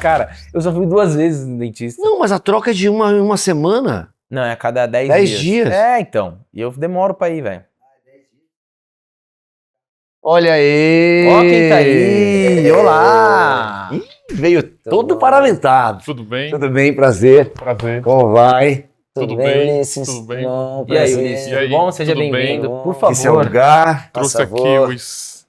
Cara, eu só fui 2 vezes no dentista. Não, mas a troca é de uma semana. Não, é a cada 10 10 dias. dias? É, então. E eu demoro pra ir, velho. Olha aí! Ó quem tá aí! Olá! Ih, veio todo paramentado. Tudo bem? Tudo bem, prazer. Prazer. Como vai? Tudo bem? Ulisses? Tudo bem? Bom, E aí, prazer. Ulisses? E aí, Tudo bom? Seja tudo bem? bem-vindo. Bom. Por Esse é o favor. lugar. Trouxe Por aqui favor. os...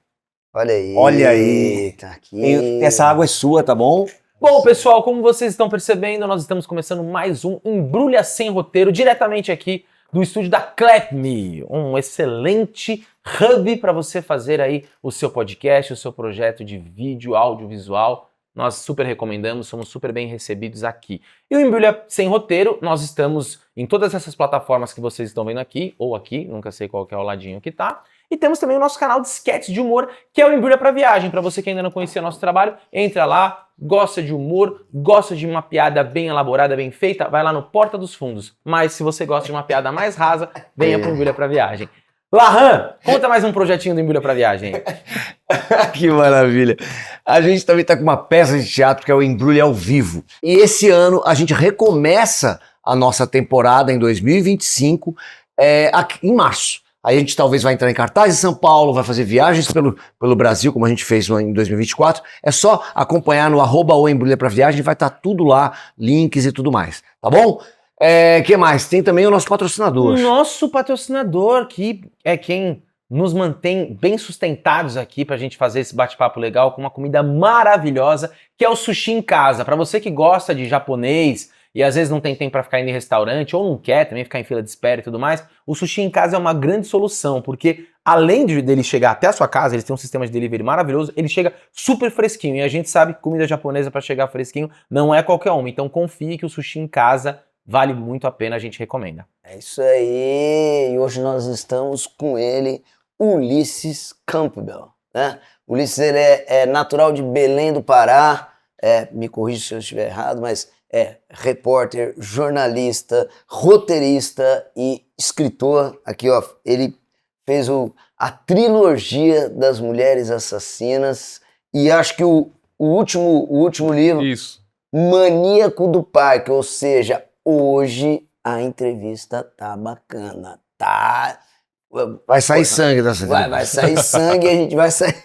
Olha aí. Olha aí. Tá aqui. Essa água é sua, tá bom? Bom, pessoal, como vocês estão percebendo, nós estamos começando mais um Embrulha Sem Roteiro, diretamente aqui do estúdio da Clap.me, um excelente hub para você fazer aí o seu podcast, o seu projeto de vídeo, audiovisual. Nós super recomendamos, somos super bem recebidos aqui. E o Embrulha Sem Roteiro, nós estamos em todas essas plataformas que vocês estão vendo aqui, ou aqui, nunca sei qual que é o ladinho que tá. E temos também o nosso canal de sketches de humor, que é o Embrulha pra Viagem. Para você que ainda não conhecia nosso trabalho, entra lá, gosta de humor, gosta de uma piada bem elaborada, bem feita, vai lá no Porta dos Fundos. Mas se você gosta de uma piada mais rasa, venha pro Embrulha pra Viagem. Lahan, conta mais um projetinho do Embrulha pra Viagem. Que maravilha. A gente também tá com uma peça de teatro que é o Embrulha ao Vivo. E esse ano a gente recomeça a nossa temporada em 2025, aqui, em março. Aí a gente talvez vai entrar em cartaz em São Paulo, vai fazer viagens pelo Brasil, como a gente fez em 2024. É só acompanhar no @Embrulha pra Viagem, vai estar tudo lá, links e tudo mais, tá bom? Que mais? Tem também o nosso patrocinador. Nosso patrocinador, que é quem nos mantém bem sustentados aqui pra gente fazer esse bate-papo legal com uma comida maravilhosa, que é o Sushi em Casa. Pra você que gosta de japonês e às vezes não tem tempo para ficar indo em restaurante ou não quer também ficar em fila de espera e tudo mais, o Sushi em Casa é uma grande solução, porque além dele chegar até a sua casa, eles têm um sistema de delivery maravilhoso, ele chega super fresquinho, e a gente sabe que comida japonesa para chegar fresquinho não é qualquer uma, então confie que o Sushi em Casa vale muito a pena, a gente recomenda. É isso aí. E hoje nós estamos com ele, Ulisses Campbell, né? Ulisses, ele é natural de Belém do Pará. Me corrija se eu estiver errado, mas é repórter, jornalista, roteirista e escritor. Aqui, ó, ele fez a trilogia das Mulheres Assassinas e acho que o último livro, Isso. Maníaco do Parque, ou seja, hoje a entrevista tá bacana, tá? Vai sair sangue dessa Vai sair sangue e a gente vai sair.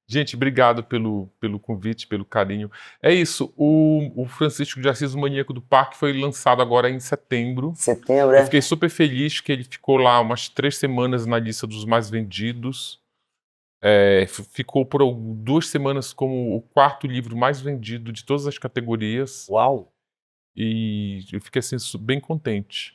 Gente, obrigado pelo convite, pelo carinho. É isso, o Francisco de Assis, o Maníaco do Parque, foi lançado agora em setembro. Setembro, Eu fiquei super feliz que ele ficou lá umas 3 semanas na lista dos mais vendidos. Ficou por 2 semanas como o 4º livro mais vendido de todas as categorias. Uau! E eu fiquei assim, bem contente.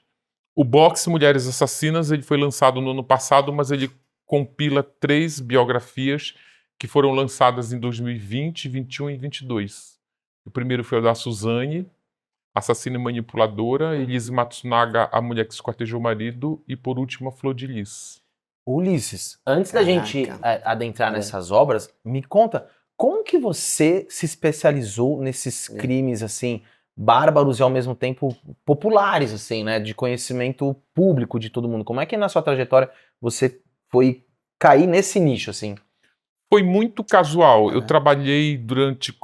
O box Mulheres Assassinas, ele foi lançado no ano passado, mas ele compila 3 biografias que foram lançadas em 2020, 2021 e 2022. O primeiro foi o da Suzane, assassina e manipuladora, Elise Matsunaga, a mulher que esquartejou o marido, e por último a Flor de Lis. Ulisses, antes da gente Caraca. adentrar nessas obras, me conta, como que você se especializou nesses crimes, assim, bárbaros e ao mesmo tempo populares, assim, né, de conhecimento público de todo mundo? Como é que na sua trajetória você foi cair nesse nicho, assim? Foi muito casual. Eu trabalhei durante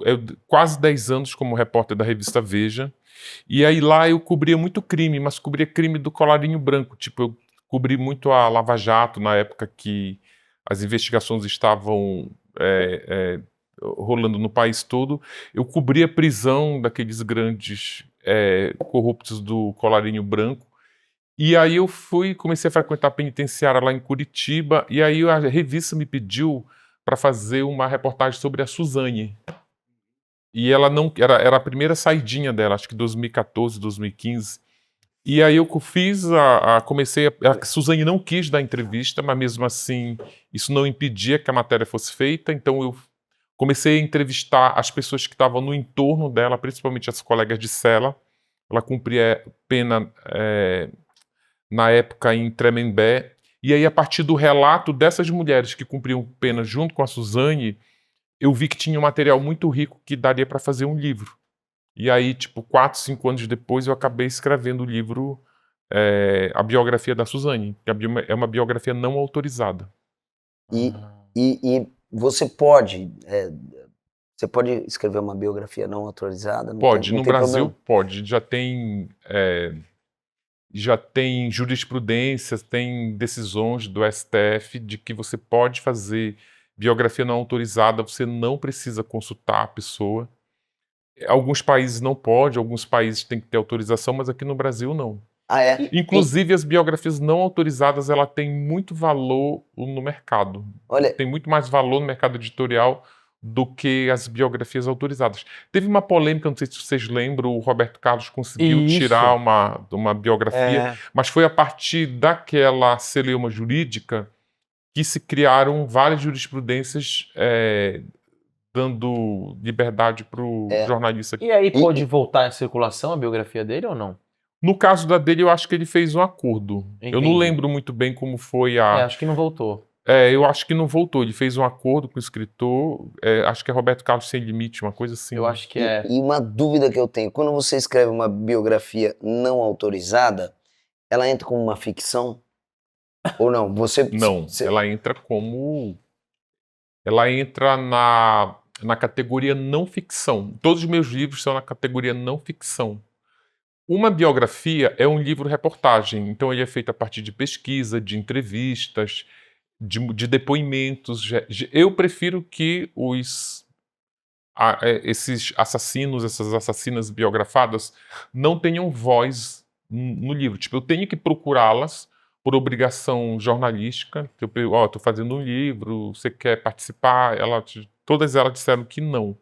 quase 10 anos como repórter da revista Veja, e aí lá eu cobria muito crime, mas cobria crime do colarinho branco. Tipo, eu cobri muito a Lava Jato na época que as investigações estavam rolando no país todo. Eu cobri a prisão daqueles grandes corruptos do colarinho branco. E aí eu comecei a frequentar a penitenciária lá em Curitiba, e aí a revista me pediu para fazer uma reportagem sobre a Suzane. E ela não era a primeira saidinha dela, acho que 2014, 2015. E aí eu fiz, comecei a Suzane não quis dar entrevista, mas mesmo assim isso não impedia que a matéria fosse feita, então eu comecei a entrevistar as pessoas que estavam no entorno dela, principalmente as colegas de cela. Ela cumpria pena na época em Tremembé, e aí a partir do relato dessas mulheres que cumpriam pena junto com a Suzane, eu vi que tinha um material muito rico que daria para fazer um livro. E aí, tipo, 4, 5 anos depois, eu acabei escrevendo o livro, a biografia da Suzane, que é uma biografia não autorizada. E você pode Você pode escrever uma biografia não autorizada? Não Pode, não no tem Brasil problema? pode. Já tem jurisprudência, tem decisões do STF de que você pode fazer biografia não autorizada, você não precisa consultar a pessoa. Alguns países não podem, alguns países têm que ter autorização, mas aqui no Brasil não. Ah, é? Inclusive, as biografias não autorizadas, ela tem muito valor no mercado. Olha, Tem muito mais valor no mercado editorial do que as biografias autorizadas. Teve uma polêmica, não sei se vocês lembram, o Roberto Carlos conseguiu Isso. tirar uma biografia, É, mas foi a partir daquela celeuma jurídica que se criaram várias jurisprudências dando liberdade para o É. jornalista. E aí pode voltar em circulação a biografia dele ou não? No caso da dele, eu acho que ele fez um acordo. Eu não Entendi. lembro muito bem como foi a... Acho que não voltou. eu acho que não voltou. Ele fez um acordo com o escritor. Acho que é Roberto Carlos Sem Limite, uma coisa assim. Eu acho que é. e uma dúvida que eu tenho, quando você escreve uma biografia não autorizada, ela entra como uma ficção? Ou não? Não, ela entra como... Ela entra na categoria não ficção. Todos os meus livros são na categoria não ficção. Uma biografia é um livro-reportagem, então ele é feito a partir de pesquisa, de entrevistas, de depoimentos. Eu prefiro que esses assassinos, essas assassinas biografadas, não tenham voz no livro. Tipo, eu tenho que procurá-las por obrigação jornalística. Estou fazendo um livro, você quer participar? Todas elas disseram que não.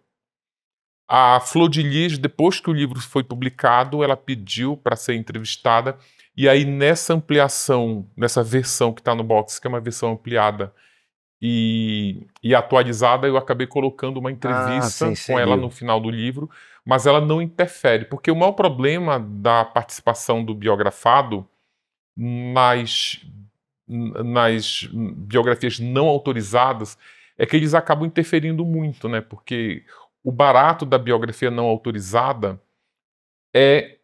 A Flor de Lis, depois que o livro foi publicado, ela pediu para ser entrevistada, e aí nessa ampliação, nessa versão que está no box, que é uma versão ampliada e atualizada, eu acabei colocando uma entrevista sim, com ela viu. no final do livro, mas ela não interfere, porque o maior problema da participação do biografado nas biografias não autorizadas é que eles acabam interferindo muito, né? Porque o barato da biografia não autorizada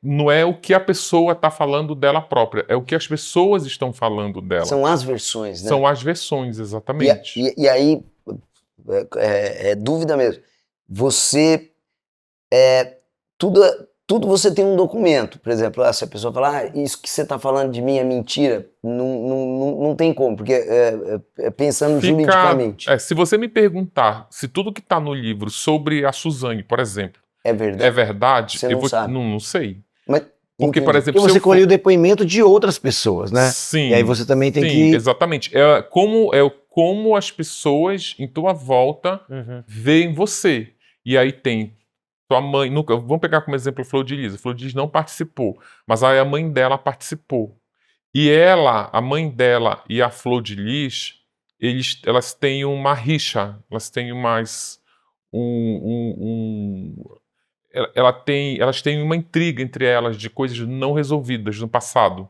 não é o que a pessoa está falando dela própria, é o que as pessoas estão falando dela. São as versões, né? São as versões, exatamente. E aí, é dúvida mesmo. Você, tudo você tem um documento. Por exemplo, se a pessoa falar, isso que você está falando de mim é mentira, não tem como, porque pensando juridicamente. Se você me perguntar se tudo que está no livro sobre a Suzane, por exemplo, É verdade? é verdade, Você não sabe. não sei. Mas, Porque, entendi. por exemplo, Porque se você eu colheu o depoimento de outras pessoas, né? Sim. E aí você também tem sim, que... exatamente. Como as pessoas em tua volta veem você. E aí tem tua mãe... Vamos pegar como exemplo a Flor de Lis. A Flor de Lis não participou, mas aí a mãe dela participou. E a mãe dela e a Flor de Lis, elas têm uma rixa, elas têm mais elas têm uma intriga entre elas de coisas não resolvidas no passado.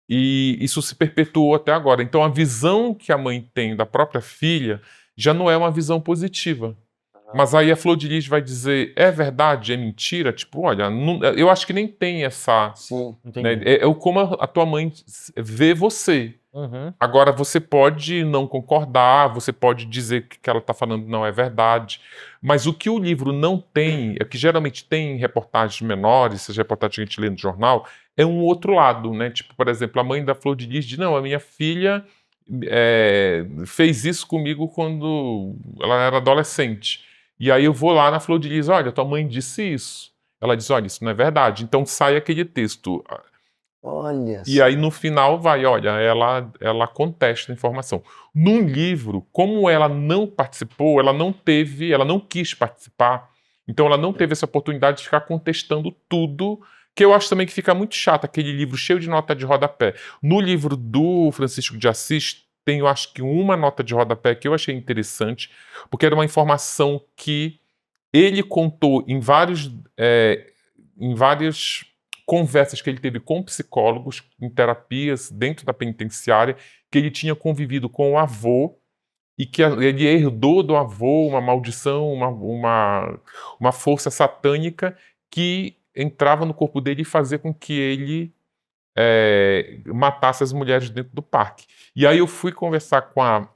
E isso se perpetuou até agora. Então a visão que a mãe tem da própria filha já não é uma visão positiva. Mas aí a Flor de Lis vai dizer, é verdade, é mentira? Tipo, olha, eu acho que nem tem essa... Sim. Né, como a tua mãe vê você. Agora, você pode não concordar, você pode dizer que o que ela está falando não é verdade, mas o que o livro não tem, que geralmente tem em reportagens menores, essas reportagens que a gente lê no jornal, é um outro lado, né? Tipo, por exemplo, a mãe da Flor de Lis diz, não, a minha filha fez isso comigo quando ela era adolescente. E aí eu vou lá na Flor de Lis, olha, tua mãe disse isso. Ela diz, olha, isso não é verdade. Então sai aquele texto. Olha E aí no final olha, ela contesta a informação. Num livro, como ela não participou, ela não quis participar, então ela não teve essa oportunidade de ficar contestando tudo, que eu acho também que fica muito chato, aquele livro cheio de nota de rodapé. No livro do Francisco de Assis, tem, eu acho que uma nota de rodapé que eu achei interessante, porque era uma informação que ele contou em várias conversas que ele teve com psicólogos, em terapias dentro da penitenciária, que ele tinha convivido com o avô e que ele herdou do avô uma maldição, uma força satânica que entrava no corpo dele e fazia com que ele matasse as mulheres dentro do parque. E aí eu fui conversar com a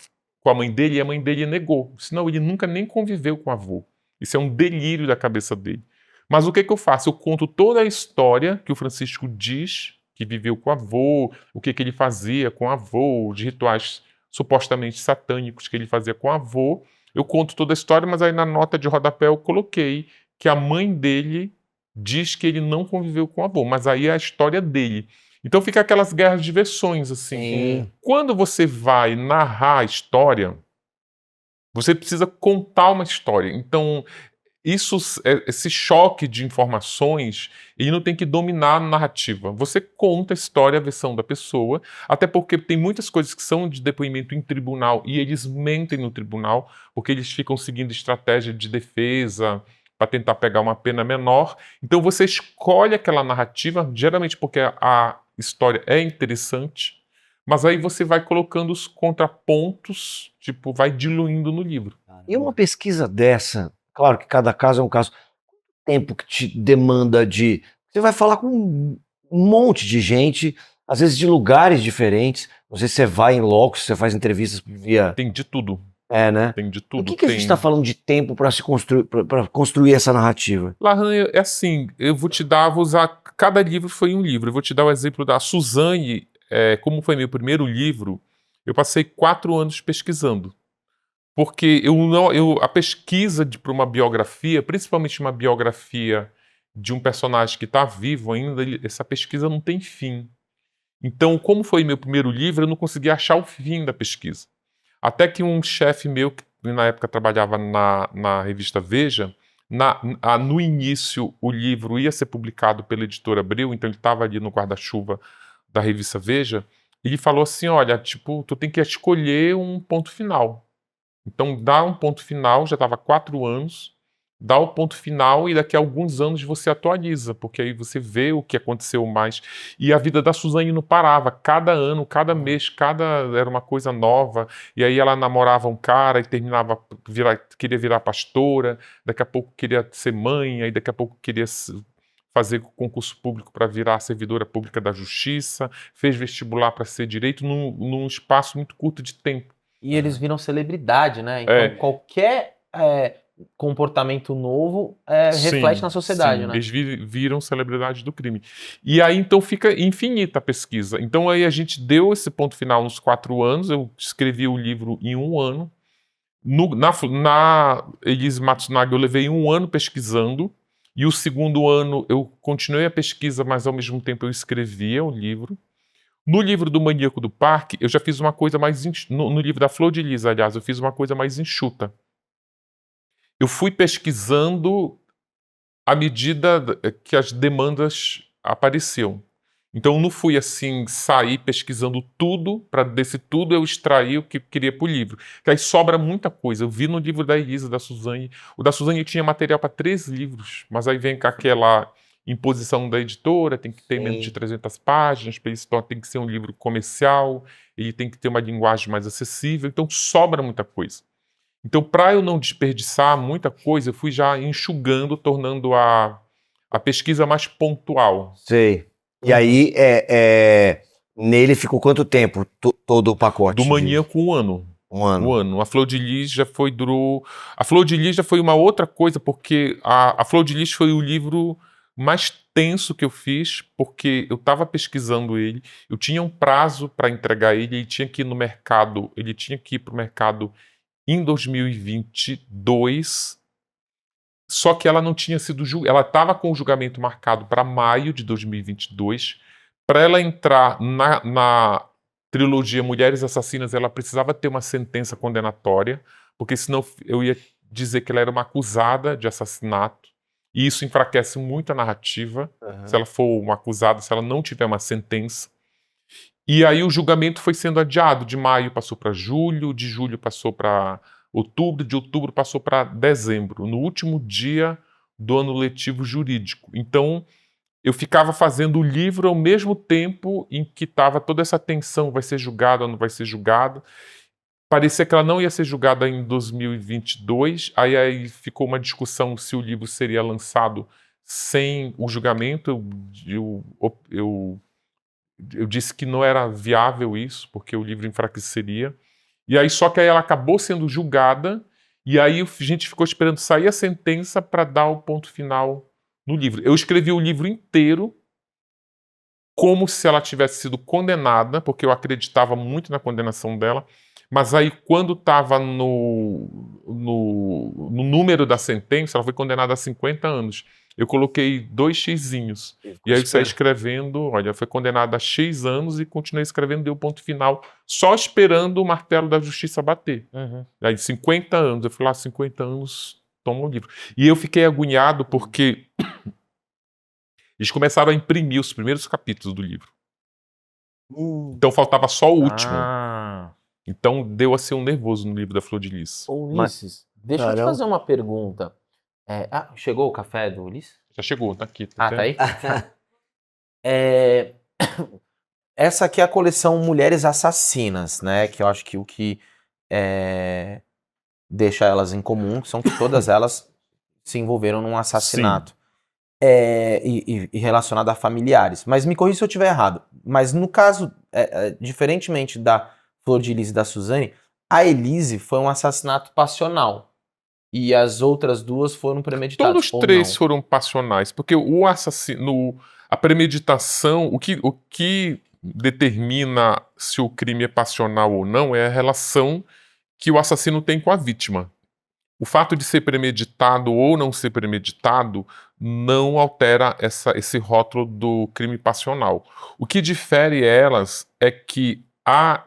mãe dele e a mãe dele negou. Senão ele nunca nem conviveu com o avô. Isso é um delírio da cabeça dele. Mas o que eu faço? Eu conto toda a história que o Francisco diz, que viveu com o avô, o que ele fazia com o avô, de rituais supostamente satânicos que ele fazia com o avô. Eu conto toda a história, mas aí na nota de rodapé eu coloquei que a mãe dele diz que ele não conviveu com o avô, mas aí é a história dele. Então fica aquelas guerras de versões, assim. Sim. Quando você vai narrar a história, você precisa contar uma história. Então, esse choque de informações, ele não tem que dominar a narrativa. Você conta a história, a versão da pessoa, até porque tem muitas coisas que são de depoimento em tribunal e eles mentem no tribunal, porque eles ficam seguindo estratégia de defesa para tentar pegar uma pena menor. Então você escolhe aquela narrativa, geralmente porque a história é interessante, mas aí você vai colocando os contrapontos, tipo, vai diluindo no livro. E uma pesquisa dessa, claro que cada caso é um caso, quanto tempo que te demanda de... Você vai falar com um monte de gente, às vezes de lugares diferentes, não sei se você vai em loco, se você faz entrevistas via... Tem de tudo. Né? Tem de tudo. O que a gente está falando de tempo para se construir, para construir essa narrativa? Lahan, é assim, eu vou te dar, vou usar, cada livro foi um livro, eu vou te dar o exemplo da Suzane, como foi meu primeiro livro, eu passei 4 anos pesquisando, porque a pesquisa para uma biografia, principalmente uma biografia de um personagem que está vivo ainda, essa pesquisa não tem fim. Então, como foi meu primeiro livro, eu não consegui achar o fim da pesquisa. Até que um chefe meu, que na época trabalhava na revista Veja, no início o livro ia ser publicado pela editora Abril, então ele estava ali no guarda-chuva da revista Veja, e ele falou assim, olha, tipo, tu tem que escolher um ponto final. Então dá um ponto final, já estava 4 anos, dá o ponto final e daqui a alguns anos você atualiza, porque aí você vê o que aconteceu mais. E a vida da Suzane não parava, cada ano, cada mês, era uma coisa nova, e aí ela namorava um cara e terminava, queria virar pastora, daqui a pouco queria ser mãe, aí daqui a pouco queria fazer concurso público para virar servidora pública da justiça, fez vestibular para ser direito num espaço muito curto de tempo. E eles viram celebridade, né? Então qualquer comportamento novo reflete na sociedade, né? Eles viram celebridade do crime. E aí, então, fica infinita a pesquisa. Então, aí a gente deu esse ponto final nos 4 anos, eu escrevi o livro em 1 ano. Na Elise Matsunaga, eu levei 1 ano pesquisando, e o segundo ano eu continuei a pesquisa, mas ao mesmo tempo eu escrevia o livro. No livro do Maníaco do Parque, eu já fiz uma coisa mais... No livro da Flor de Lis, aliás, eu fiz uma coisa mais enxuta. Eu fui pesquisando à medida que as demandas apareciam. Então eu não fui assim, sair pesquisando tudo, para desse tudo eu extrair o que queria para o livro. Porque aí sobra muita coisa. Eu vi no livro da Elisa, da Suzane. O da Suzane tinha material para 3 livros, mas aí vem com aquela imposição da editora, tem que ter menos de 300 páginas, para isso tem que ser um livro comercial, ele tem que ter uma linguagem mais acessível, então sobra muita coisa. Então, para eu não desperdiçar muita coisa, eu fui já enxugando, tornando a pesquisa mais pontual. Sei. E aí, nele ficou quanto tempo todo o pacote? Do Maníaco, 1 ano. 1 ano. 1 ano. A Flor de Lis durou... A Flor de Lis já foi uma outra coisa, porque a Flor de Lis foi o livro mais tenso que eu fiz, porque eu estava pesquisando ele, eu tinha um prazo para entregar ele tinha que ir no mercado, ele tinha que ir para o mercado em 2022, só que ela não tinha sido julgada, ela estava com o julgamento marcado para maio de 2022. Para ela entrar na trilogia Mulheres Assassinas, ela precisava ter uma sentença condenatória, porque senão eu ia dizer que ela era uma acusada de assassinato, e isso enfraquece muito a narrativa, se ela for uma acusada, se ela não tiver uma sentença. E aí o julgamento foi sendo adiado, de maio passou para julho, de julho passou para outubro, de outubro passou para dezembro, no último dia do ano letivo jurídico. Então, eu ficava fazendo o livro ao mesmo tempo em que estava toda essa tensão, vai ser julgado ou não vai ser julgado. Parecia que ela não ia ser julgada em 2022, aí ficou uma discussão se o livro seria lançado sem o julgamento. Eu disse que não era viável isso, porque o livro enfraqueceria. E aí, só que aí ela acabou sendo julgada, E aí a gente ficou esperando sair a sentença para dar o ponto final no livro. Eu escrevi o livro inteiro como se ela tivesse sido condenada, porque eu acreditava muito na condenação dela, mas aí quando estava no número da sentença, ela foi condenada a 50 anos. Eu coloquei 2 xizinhos. E aí eu saí escrevendo, olha, foi condenada a X anos e continuei escrevendo, deu o ponto final, só esperando o martelo da justiça bater. Aí 50 anos, eu fui lá, 50 anos, toma o livro. E eu fiquei agoniado porque eles começaram a imprimir os primeiros capítulos do livro. Então faltava só o último. Então deu assim um nervoso no livro da Flor de Lis. Ô, Ulisses, deixa eu te fazer uma pergunta. Chegou o café do Ulisses? Já chegou, tá aqui. Tá aí? Essa aqui é a coleção Mulheres Assassinas, né? Que eu acho que o que deixa elas em comum são que todas elas se envolveram num assassinato. E relacionado a familiares. Mas me corrija se eu estiver errado. Mas no caso, diferentemente da Flor de Lis e da Suzane, a Elise foi um assassinato passional. E as outras duas foram premeditadas. Todos os 3 foram passionais, porque o assassino, a premeditação, o que determina se o crime é passional ou não é a relação que o assassino tem com a vítima. O fato de ser premeditado ou não ser premeditado não altera esse rótulo do crime passional. O que difere elas é que a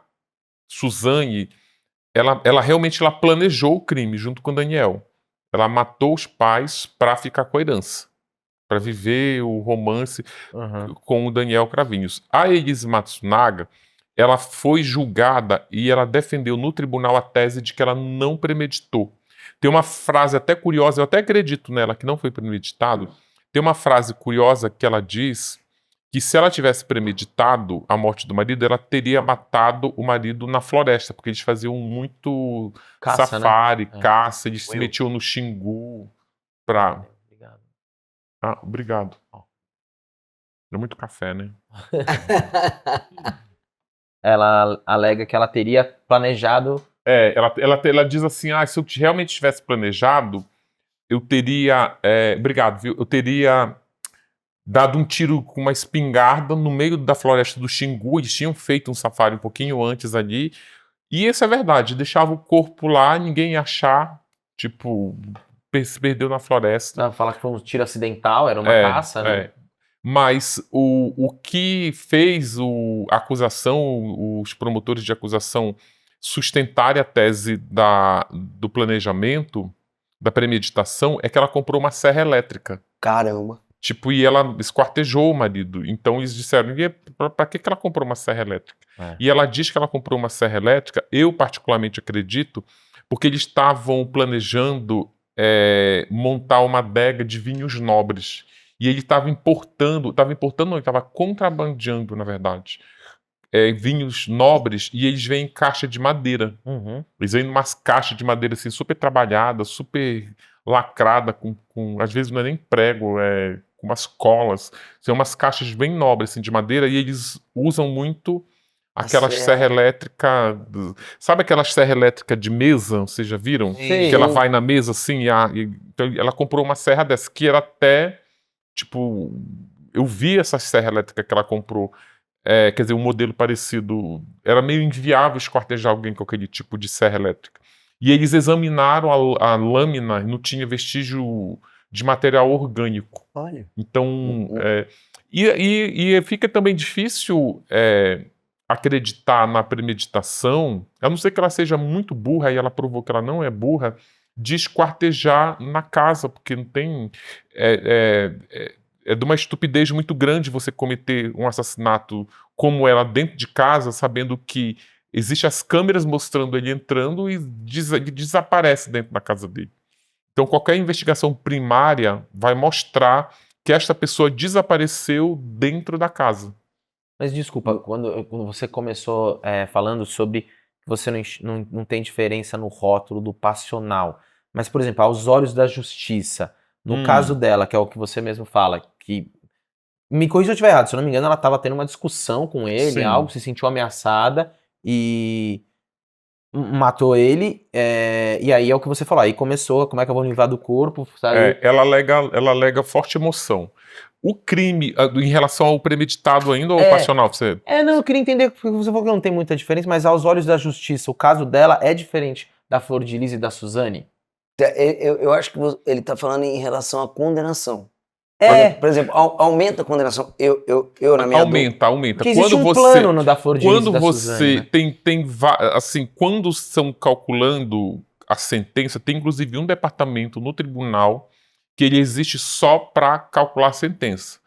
Suzane, ela realmente planejou o crime junto com Daniel. Ela matou os pais para ficar com a herança, para viver o romance com o Daniel Cravinhos. A Elise Matsunaga, ela foi julgada e ela defendeu no tribunal a tese de que ela não premeditou. Tem uma frase até curiosa, eu até acredito nela, que não foi premeditado. Tem uma frase curiosa que ela diz que se ela tivesse premeditado a morte do marido, ela teria matado o marido na floresta, porque eles faziam muito caça, safari, né? caça, eles se metiam no Xingu pra... Obrigado. Obrigado. Deu muito café, né? Ela alega que ela teria planejado... Ela diz assim, se eu realmente tivesse planejado, eu teria... obrigado, viu? Eu teria dado um tiro com uma espingarda no meio da floresta do Xingu. Eles tinham feito um safari um pouquinho antes ali. E isso é verdade, deixava o corpo lá, ninguém ia achar, tipo, se perdeu na floresta. Fala que foi um tiro acidental, era uma caça, né? Mas o que fez a acusação, os promotores de acusação sustentarem a tese do planejamento, da premeditação, é que ela comprou uma serra elétrica. Caramba. E ela esquartejou o marido. Então eles disseram, para que ela comprou uma serra elétrica? E ela diz que ela comprou uma serra elétrica, eu particularmente acredito, porque eles estavam planejando montar uma adega de vinhos nobres. E ele estava contrabandeando, na verdade, vinhos nobres, e eles vêm em caixa de madeira. Eles vêm em umas caixas de madeira assim, super trabalhada, super lacrada, às vezes não é nem prego, com umas colas. São umas caixas bem nobres assim, de madeira, e eles usam muito aquelas serra elétrica. Sabe aquelas serra elétrica de mesa? Vocês já viram? Sim. Que ela vai na mesa assim, então ela comprou uma serra dessa, que era até, eu vi essa serra elétrica que ela comprou. Quer dizer, um modelo parecido. Era meio inviável esquartejar alguém com aquele tipo de serra elétrica. E eles examinaram a lâmina e não tinha vestígio de material orgânico. Olha. Então, e fica também difícil acreditar na premeditação, a não ser que ela seja muito burra, e ela provou que ela não é burra, de esquartejar na casa, porque não tem... É de uma estupidez muito grande você cometer um assassinato como ela dentro de casa, sabendo que existem as câmeras mostrando ele entrando e desaparece dentro da casa dele. Então qualquer investigação primária vai mostrar que esta pessoa desapareceu dentro da casa. Mas desculpa, quando você começou falando sobre que você não tem diferença no rótulo do passional, mas, por exemplo, aos olhos da justiça, no caso dela, que é o que você mesmo fala, que... Me corrija se eu estiver errado, se eu não me engano, ela estava tendo uma discussão com ele, Sim. algo, se sentiu ameaçada e matou ele, e aí é o que você falou, aí começou, como é que eu vou me livrar do corpo, sabe? Ela alega forte emoção. O crime, em relação ao premeditado ainda ou ao É. passional? Você... Não, eu queria entender, porque você falou que não tem muita diferença, mas aos olhos da justiça, o caso dela é diferente da Flor de Lis e da Suzane? Eu acho que ele está falando em relação à condenação. É, Por exemplo, aumenta a condenação. Eu na minha aumenta. porque existe um plano no da Flor de Lis e Quando da você Suzane, né? assim, quando estão calculando a sentença, tem inclusive um departamento no tribunal que ele existe só para calcular a sentença.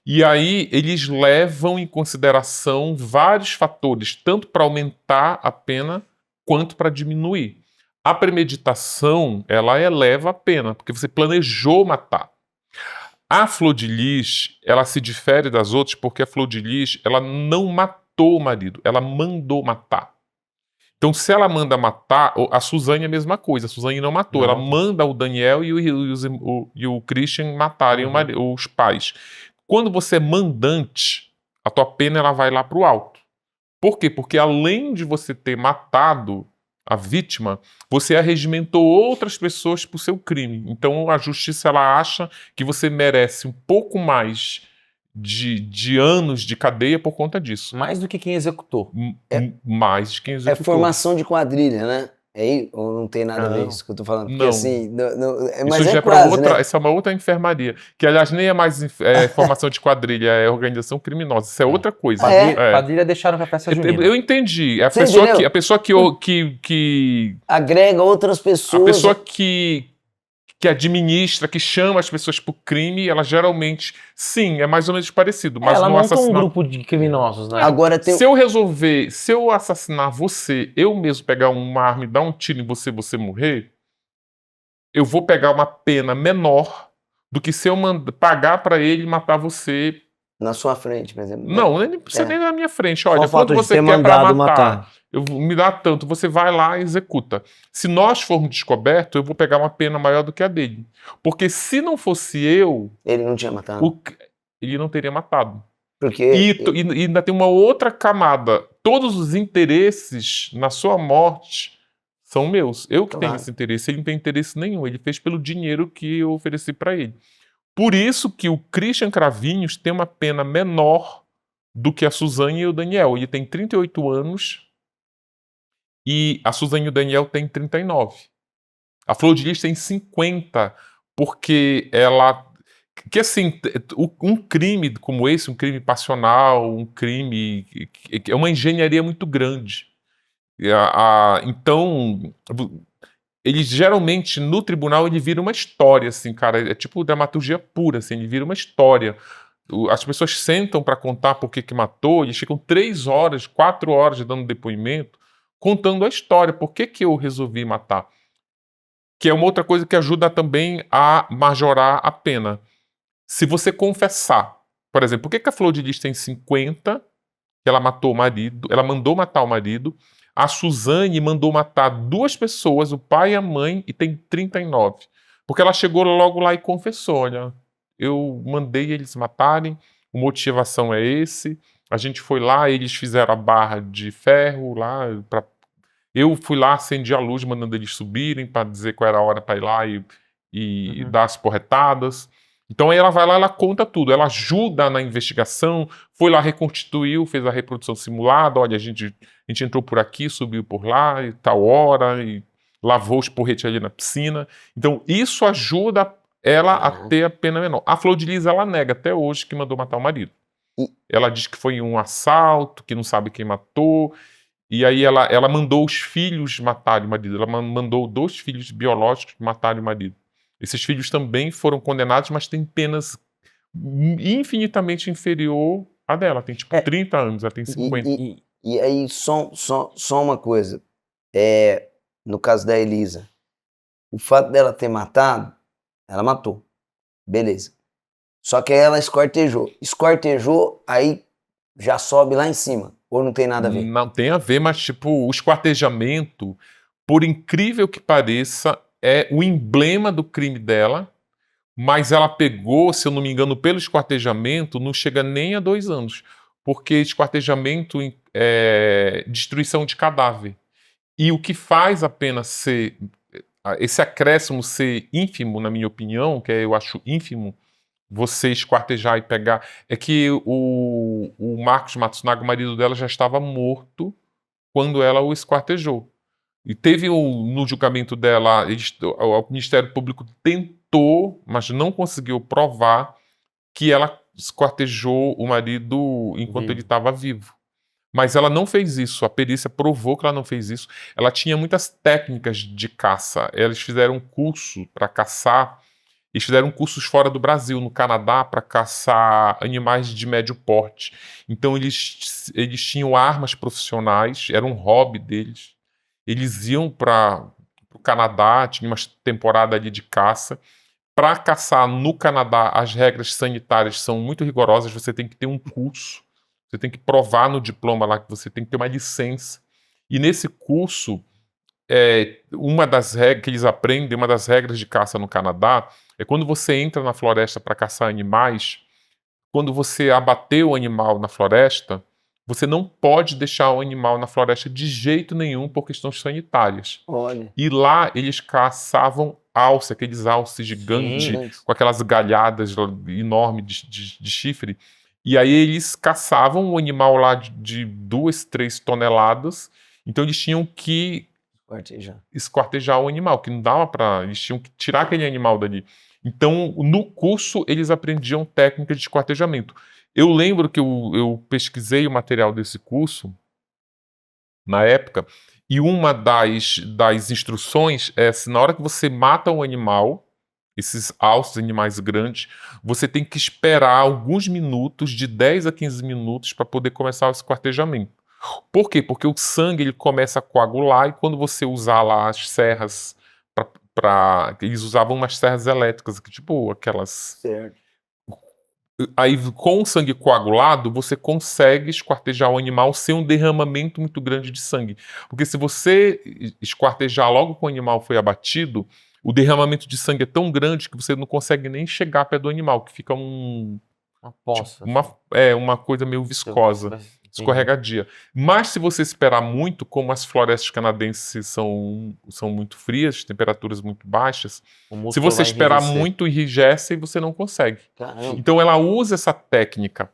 E aí eles levam em consideração vários fatores, tanto para aumentar a pena quanto para diminuir. A premeditação, ela eleva a pena, porque você planejou matar. A Flor de Lis, ela se difere das outras porque a Flor de Lis, ela não matou o marido, ela mandou matar. Então, se ela manda matar, a Suzane é a mesma coisa, a Suzane não matou, ela manda o Daniel e o Christian matarem os pais. Quando você é mandante, a tua pena ela vai lá para o alto. Por quê? Porque além de você ter matado a vítima, você arregimentou outras pessoas por seu crime. Então a justiça ela acha que você merece um pouco mais de anos de cadeia por conta disso. Mais do que quem executou. Mais de quem É executou. formação de quadrilha, né? É aí, ou não tem nada a ver Não. isso que eu tô falando? Porque Não. assim, Isso já é pra quase, outra, né? essa é uma outra enfermaria, que aliás nem é mais formação de quadrilha, é organização criminosa, isso é outra coisa. Quadrilha deixaram pra festa junina. Eu entendi. Você entendeu? A pessoa que Agrega outras a pessoas. pessoa que administra, que chama as pessoas pro crime, ela geralmente, sim, é mais ou menos parecido, mas Ela no monta um assassinato... grupo de criminosos, né? Agora tem. Se eu assassinar você, eu mesmo pegar uma arma e dar um tiro em você, você morrer, eu vou pegar uma pena menor do que se eu pagar pra ele matar você. Na sua frente, por exemplo. Não, nem precisa nem na minha frente. Só Olha, o fato quando de você ter quer pra mandado matar, me dá tanto, você vai lá e executa. Se nós formos descobertos, eu vou pegar uma pena maior do que a dele. Porque se não fosse eu, Ele não tinha matado. ele não teria matado. Porque. E ainda tem uma outra camada. Todos os interesses na sua morte são meus. Eu que tenho Claro. esse interesse. Ele não tem interesse nenhum. Ele fez pelo dinheiro que eu ofereci para ele. Por isso que o Christian Cravinhos tem uma pena menor do que a Suzane e o Daniel. Ele tem 38 anos e a Suzane e o Daniel têm 39. A Flor de Lis tem 50, porque ela... Que assim, um crime como esse, um crime passional, um crime... é uma engenharia muito grande. Então... Ele geralmente, no tribunal, ele vira uma história, assim, cara, é tipo dramaturgia pura, assim, ele vira uma história. As pessoas sentam para contar por que matou, eles ficam 3 horas, 4 horas dando depoimento, contando a história, por que eu resolvi matar. Que é uma outra coisa que ajuda também a majorar a pena. Se você confessar, por exemplo, por que a Flor de Lis tem 50, que ela matou o marido, ela mandou matar o marido, a Suzane mandou matar 2 pessoas, o pai e a mãe, e tem 39. Porque ela chegou logo lá e confessou, olha, eu mandei eles matarem, a motivação é esse, a gente foi lá, eles fizeram a barra de ferro lá, eu fui lá, acendi a luz, mandando eles subirem para dizer qual era a hora para ir lá e dar as porretadas. Então aí ela vai lá, ela conta tudo, ela ajuda na investigação, foi lá, reconstituiu, fez a reprodução simulada, olha, a gente entrou por aqui, subiu por lá, e tal hora, e lavou os porretes ali na piscina. Então isso ajuda ela a ter a pena menor. A Flor de Lis, ela nega até hoje que mandou matar o marido. Ela diz que foi um assalto, que não sabe quem matou, e aí ela mandou os filhos matarem o marido, ela mandou 2 filhos biológicos matarem o marido. Esses filhos também foram condenados, mas têm penas infinitamente inferior à dela. Tem tipo 30 anos, ela tem 50. E aí, só uma coisa. No caso da Elisa, o fato dela ter matado, ela matou. Beleza. Só que aí ela esquartejou. Esquartejou, aí já sobe lá em cima. Ou não tem nada a ver? Não tem a ver, mas tipo, o esquartejamento, por incrível que pareça, é o emblema do crime dela, mas ela pegou, se eu não me engano, pelo esquartejamento, não chega nem a 2 anos, porque esquartejamento é destruição de cadáver. E o que faz a pena ser, esse acréscimo ser ínfimo, na minha opinião, que eu acho ínfimo, você esquartejar e pegar, é que o Marcos Matsunaga, o marido dela, já estava morto quando ela o esquartejou. E teve no julgamento dela, o Ministério Público tentou, mas não conseguiu provar que ela esquartejou o marido enquanto Vivo. ele estava vivo. Mas ela não fez isso, a perícia provou que ela não fez isso. Ela tinha muitas técnicas de caça. Eles fizeram um curso para caçar, eles fizeram cursos fora do Brasil, no Canadá, para caçar animais de médio porte. Então eles tinham armas profissionais, era um hobby deles. Eles iam para o Canadá, tinha uma temporada ali de caça. Para caçar no Canadá, as regras sanitárias são muito rigorosas, você tem que ter um curso, você tem que provar no diploma lá que você tem que ter uma licença. E nesse curso, uma das regras que eles aprendem, uma das regras de caça no Canadá, é quando você entra na floresta para caçar animais, quando você abateu o animal na floresta, você não pode deixar o animal na floresta de jeito nenhum por questões sanitárias. Olha. E lá eles caçavam alce, aqueles alces gigantes, Sim. com aquelas galhadas enormes de chifre. E aí eles caçavam o animal lá de 2, 3 toneladas. Então eles tinham que esquartejar o animal, que não dava para... Eles tinham que tirar aquele animal dali. Então, no curso, eles aprendiam técnicas de esquartejamento. Eu lembro que eu pesquisei o material desse curso, na época, e uma das instruções é se na hora que você mata um animal, esses alces, animais grandes, você tem que esperar alguns minutos, de 10 a 15 minutos, para poder começar o esquartejamento. Por quê? Porque o sangue ele começa a coagular e quando você usar lá as serras, eles usavam umas serras elétricas, tipo aquelas... Certo. Aí com o sangue coagulado, você consegue esquartejar o animal sem um derramamento muito grande de sangue. Porque se você esquartejar logo que o animal foi abatido, o derramamento de sangue é tão grande que você não consegue nem chegar perto do animal, que fica Uma poça. uma coisa meio viscosa, escorregadia. Mas se você esperar muito, como as florestas canadenses são muito frias, temperaturas muito baixas, se você esperar muito, enrijece e você não consegue. Caramba. Então ela usa essa técnica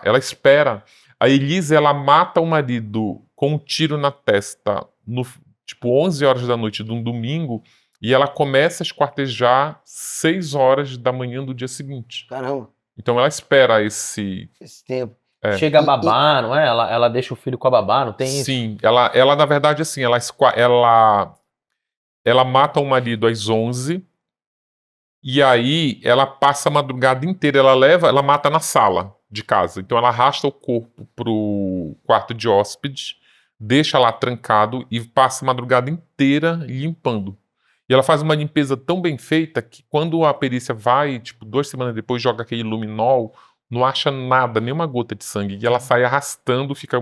ela espera. A Elise, ela mata o marido com um tiro na testa, tipo 11 horas da noite de um domingo, e ela começa a esquartejar 6 horas da manhã do dia seguinte. Caramba. Então ela espera esse tempo. Chega a babar, não é? Ela deixa o filho com a babá, não tem isso? Sim, ela na verdade assim, ela mata o marido às 11 e aí ela passa a madrugada inteira, ela mata na sala de casa. Então ela arrasta o corpo pro quarto de hóspede, deixa lá trancado e passa a madrugada inteira limpando. E ela faz uma limpeza tão bem feita que quando a perícia vai, tipo, 2 semanas depois, joga aquele luminol, não acha nada, nenhuma gota de sangue. E ela sai arrastando, fica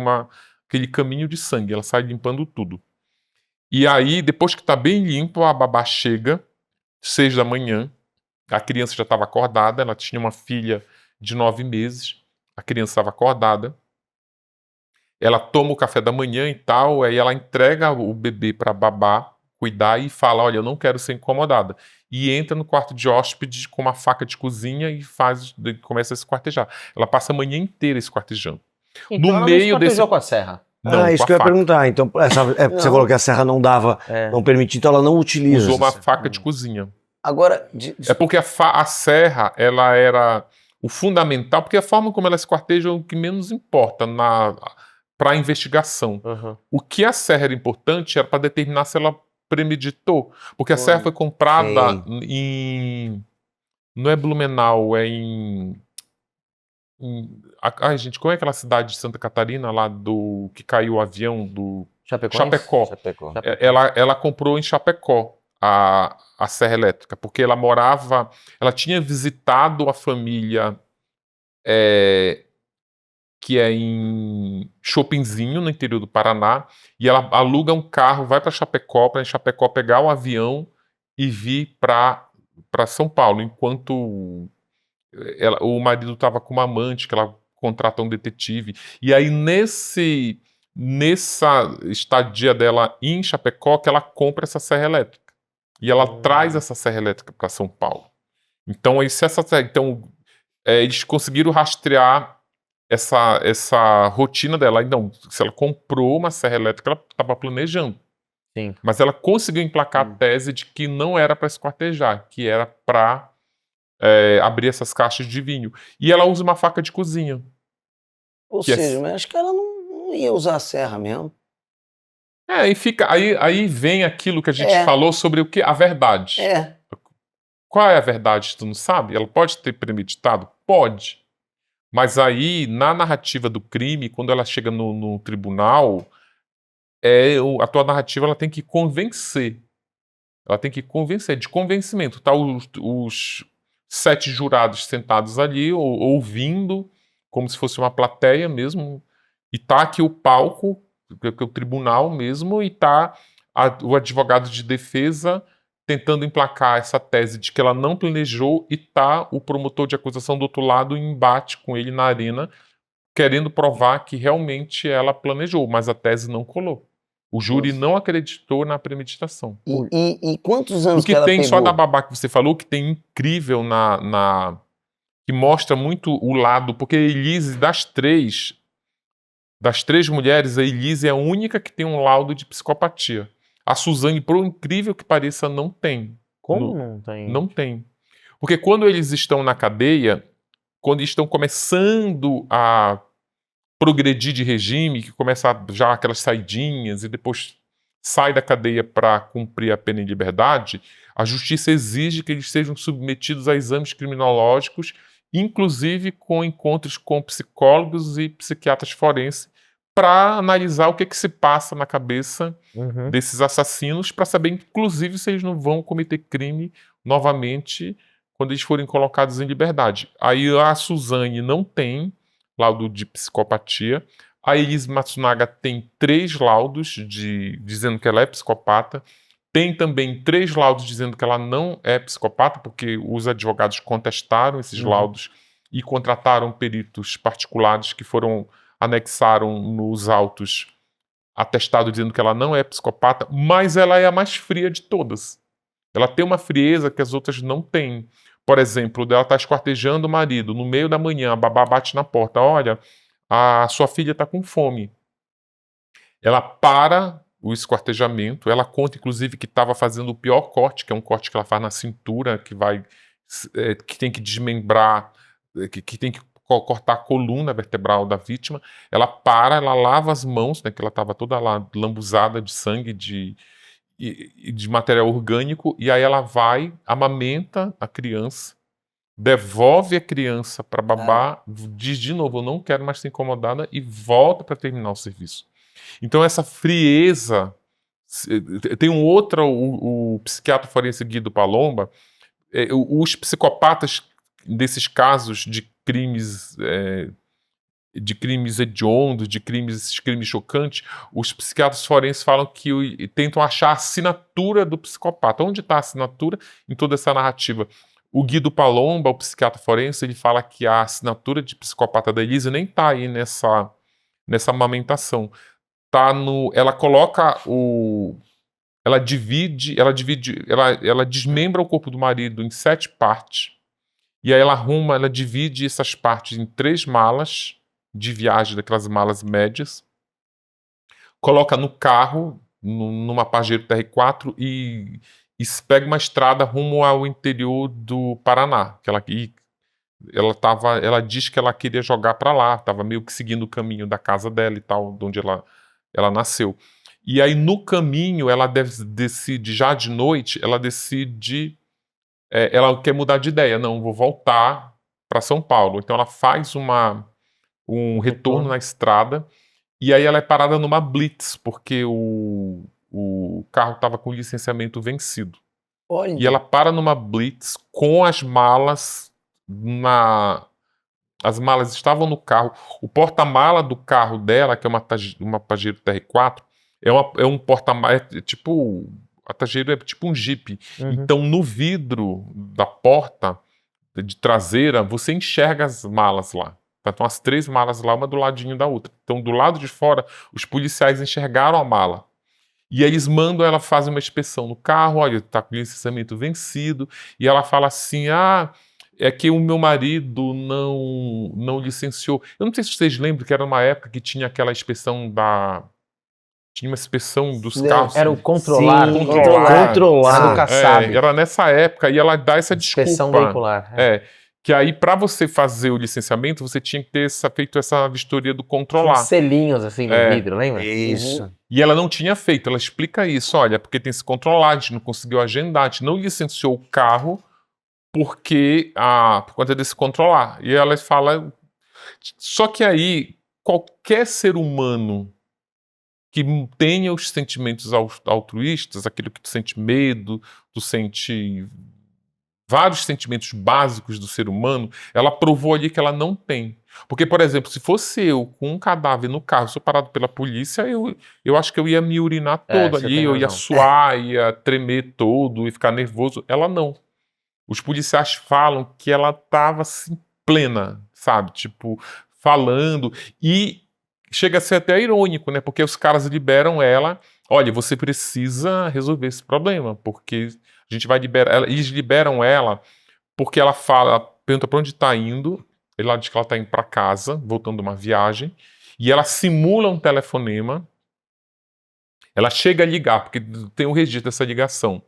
aquele caminho de sangue, ela sai limpando tudo. E aí, depois que tá bem limpo, a babá chega, 6 da manhã, a criança já estava acordada, ela tinha uma filha de 9 meses, a criança estava acordada, ela toma o café da manhã e tal, aí ela entrega o bebê para a babá cuidar e fala, olha, eu não quero ser incomodada. E entra no quarto de hóspede com uma faca de cozinha e começa a esquartejar. Ela passa a manhã inteira esquartejando. Então ela não esquartejou com a serra. Não, isso com que eu a ia faca. perguntar. Então, você falou que a serra não dava, não permitia, então ela não utiliza. Usou uma essa serra. faca de cozinha. Agora, É porque a serra, ela era o fundamental, porque a forma como ela esquarteja é o que menos importa para a investigação. Uhum. O que a serra era importante era para determinar se ela premeditou. Porque a serra foi comprada em... Não é Blumenau, é ai, gente, como é aquela cidade de Santa Catarina lá que caiu o avião do... Chapecó. Ela comprou em Chapecó a serra elétrica, porque ela tinha visitado a família que é em Chopinzinho, no interior do Paraná, e ela aluga um carro, vai para em Chapecó pegar o avião e vir para São Paulo, enquanto o marido estava com uma amante, que ela contrata um detetive. E aí, nessa estadia dela em Chapecó que ela compra essa serra elétrica. E ela traz essa serra elétrica para São Paulo. Então, eles conseguiram rastrear essa rotina dela. Então, se ela comprou uma serra elétrica, ela estava planejando. Sim. Mas ela conseguiu emplacar a tese de que não era para esquartejar, que era para abrir essas caixas de vinho. E ela usa uma faca de cozinha. Ou seja, mas acho que ela não ia usar a serra mesmo. E fica, aí vem aquilo que a gente falou sobre o que? A verdade. Qual é a verdade? Tu não sabe? Ela pode ter premeditado? Pode. Mas aí, na narrativa do crime, quando ela chega no tribunal, a tua narrativa ela tem que convencer. Ela tem que convencer, de convencimento. Tá os 7 jurados sentados ali, ouvindo, como se fosse uma plateia mesmo, e tá aqui o palco, que é o tribunal mesmo, e tá o advogado de defesa tentando emplacar essa tese de que ela não planejou, e tá o promotor de acusação do outro lado em embate com ele na arena, querendo provar que realmente ela planejou, mas a tese não colou. O júri não acreditou na premeditação. E quantos anos que ela tem pegou? só da babá que você falou, que tem incrível que mostra muito o lado, porque a Elise, das três mulheres, a Elise é a única que tem um laudo de psicopatia. A Suzane, por incrível que pareça, não tem. Como não tem? Não tem. Porque quando eles estão na cadeia, quando estão começando a progredir de regime, que começa já aquelas saidinhas e depois sai da cadeia para cumprir a pena em liberdade, a justiça exige que eles sejam submetidos a exames criminológicos, inclusive com encontros com psicólogos e psiquiatras forenses, para analisar o que se passa na cabeça desses assassinos, para saber, inclusive, se eles não vão cometer crime novamente quando eles forem colocados em liberdade. Aí a Suzane não tem laudo de psicopatia. A Elise Matsunaga tem 3 laudos dizendo que ela é psicopata. Tem também 3 laudos dizendo que ela não é psicopata, porque os advogados contestaram esses laudos e contrataram peritos particulares que anexaram nos autos atestado dizendo que ela não é psicopata, mas ela é a mais fria de todas. Ela tem uma frieza que as outras não têm. Por exemplo, ela está esquartejando o marido, no meio da manhã, a babá bate na porta, olha, a sua filha está com fome. Ela para o esquartejamento, ela conta, inclusive, que estava fazendo o pior corte, que é um corte que ela faz na cintura, que tem que desmembrar, que tem que cortar a coluna vertebral da vítima. Ela ela lava as mãos, né, que ela estava toda lá lambuzada de sangue, de material orgânico, e aí ela vai, amamenta a criança, devolve a criança para babá, diz de novo, eu não quero mais ser incomodada, e volta para terminar o serviço. Então essa frieza, tem um outro, o psiquiatra forense Guido Palomba, os psicopatas desses casos de crimes hediondos, esses crimes chocantes, os psiquiatras forenses falam que tentam achar a assinatura do psicopata. Onde está a assinatura em toda essa narrativa? O Guido Palomba, o psiquiatra forense, ele fala que a assinatura de psicopata da Elise nem está aí nessa amamentação. Ela coloca ela desmembra o corpo do marido em 7 partes, e aí ela divide essas partes em 3 malas de viagem, daquelas malas médias, coloca no carro, numa Pajero TR4, e pega uma estrada rumo ao interior do Paraná, que ela diz que ela queria jogar para lá, estava meio que seguindo o caminho da casa dela e tal, de onde ela nasceu. E aí no caminho ela decide, já de noite, ela quer mudar de ideia, não, vou voltar para São Paulo. Então ela faz um retorno na estrada, e aí ela é parada numa blitz, porque o carro estava com licenciamento vencido. Olha. E ela para numa blitz com as malas as malas estavam no carro. O porta-mala do carro dela, que é uma Pajero TR4, é um porta-mala, a Pajero é tipo um Jeep. Então no vidro da porta de traseira, você enxerga as malas lá. Estão as 3 malas lá, uma do ladinho da outra. Então, do lado de fora, os policiais enxergaram a mala. E eles mandam ela fazer uma inspeção no carro, olha, está com o licenciamento vencido, e ela fala assim, é que o meu marido não licenciou. Eu não sei se vocês lembram que era uma época que tinha aquela inspeção Tinha uma inspeção dos carros. Era o controlar. Sim, Controlar. Ela nunca sabe. Era nessa época, e ela dá essa Inspeção desculpa. veicular. Que aí, para você fazer o licenciamento, você tinha que ter feito essa vistoria do controlar. Uns selinhos assim no vidro, lembra? Isso. E ela não tinha feito, ela explica isso, olha, porque tem que se controlar, a gente não conseguiu agendar, a gente não licenciou o carro por conta desse controlar. E ela fala, só que aí, qualquer ser humano que tenha os sentimentos altruístas, aquilo que tu sente medo, tu sente vários sentimentos básicos do ser humano, ela provou ali que ela não tem. Porque, por exemplo, se fosse eu com um cadáver no carro, sou parado pela polícia, eu acho que eu ia me urinar todo você ali, tem eu ia razão. suar, ia tremer todo e ficar nervoso. Ela não. Os policiais falam que ela estava assim, plena, sabe? Tipo, falando. E chega a ser até irônico, né? Porque os caras liberam ela. Olha, você precisa resolver esse problema, porque a gente vai liberar ela. Eles liberam ela porque ela pergunta para onde está indo. Ela diz que ela está indo para casa, voltando de uma viagem, e ela simula um telefonema. Ela chega a ligar, porque tem um registro dessa ligação.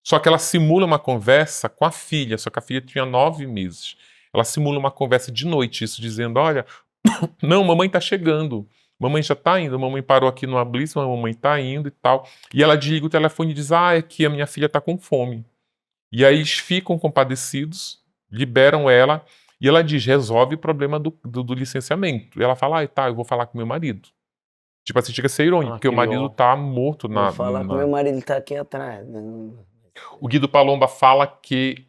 Só que ela simula uma conversa com a filha, só que a filha tinha 9 meses. Ela simula uma conversa de noite, isso dizendo, olha, não, mamãe está chegando, mamãe já está indo, mamãe parou aqui numa blitz, mamãe está indo e tal. E ela desliga o telefone e diz, é que a minha filha está com fome. E aí eles ficam compadecidos, liberam ela, e ela diz, resolve o problema do licenciamento. E ela fala, tá, eu vou falar com meu marido. Tipo assim, chega a ser irônico, porque o marido tá morto Vou falar que meu marido tá aqui atrás. O Guido Palomba fala que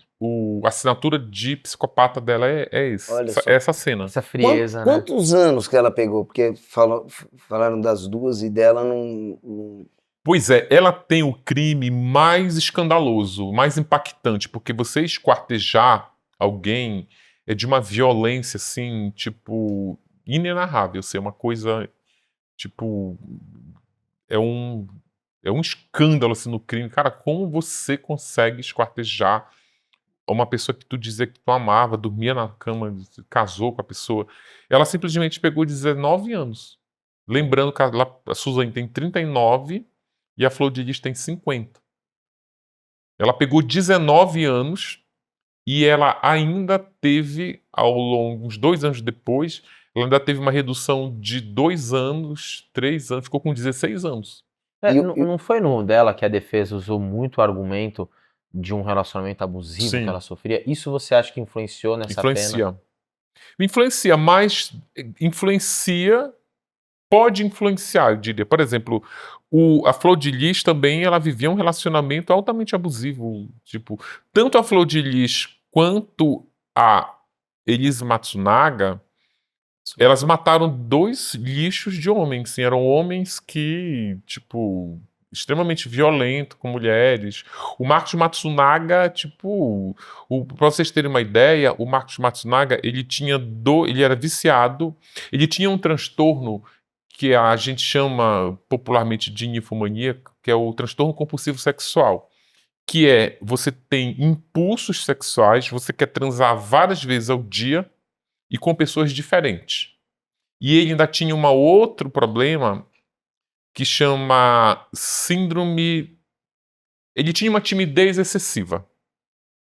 a assinatura de psicopata dela é Olha só. essa cena. Essa frieza, né? Quantos anos que ela pegou? Porque falaram das duas e dela não... Pois é, ela tem o crime mais escandaloso, mais impactante, porque você esquartejar alguém é de uma violência, assim, tipo, inenarrável, assim, é uma coisa, tipo, é um escândalo, assim, no crime. Cara, como você consegue esquartejar uma pessoa que tu dizia que tu amava, dormia na cama, casou com a pessoa? Ela simplesmente pegou 19 anos. Lembrando que a Suzane tem 39 e a Flor de Lis tem 50. Ela pegou 19 anos e ela ainda teve, ao longo, uns 2 anos depois, ela ainda teve uma redução de 2 anos, 3 anos, ficou com 16 anos. Não foi no dela que a defesa usou muito o argumento de um relacionamento abusivo Sim. que ela sofria? Isso você acha que influenciou nessa pena? Influencia, mas pode influenciar, eu diria. Por exemplo, a Flor de Lis também, ela vivia um relacionamento altamente abusivo. Tipo, tanto a Flor de Lis quanto a Elise Matsunaga, elas mataram 2 lixos de homens. Assim, eram homens que, tipo, extremamente violentos com mulheres. O Marcos Matsunaga, tipo, pra vocês terem uma ideia, o Marcos Matsunaga, ele era viciado, ele tinha um transtorno que a gente chama popularmente de ninfomania, que é o transtorno compulsivo sexual, que é, você tem impulsos sexuais, você quer transar várias vezes ao dia e com pessoas diferentes. E ele ainda tinha um outro problema que chama síndrome... Ele tinha uma timidez excessiva.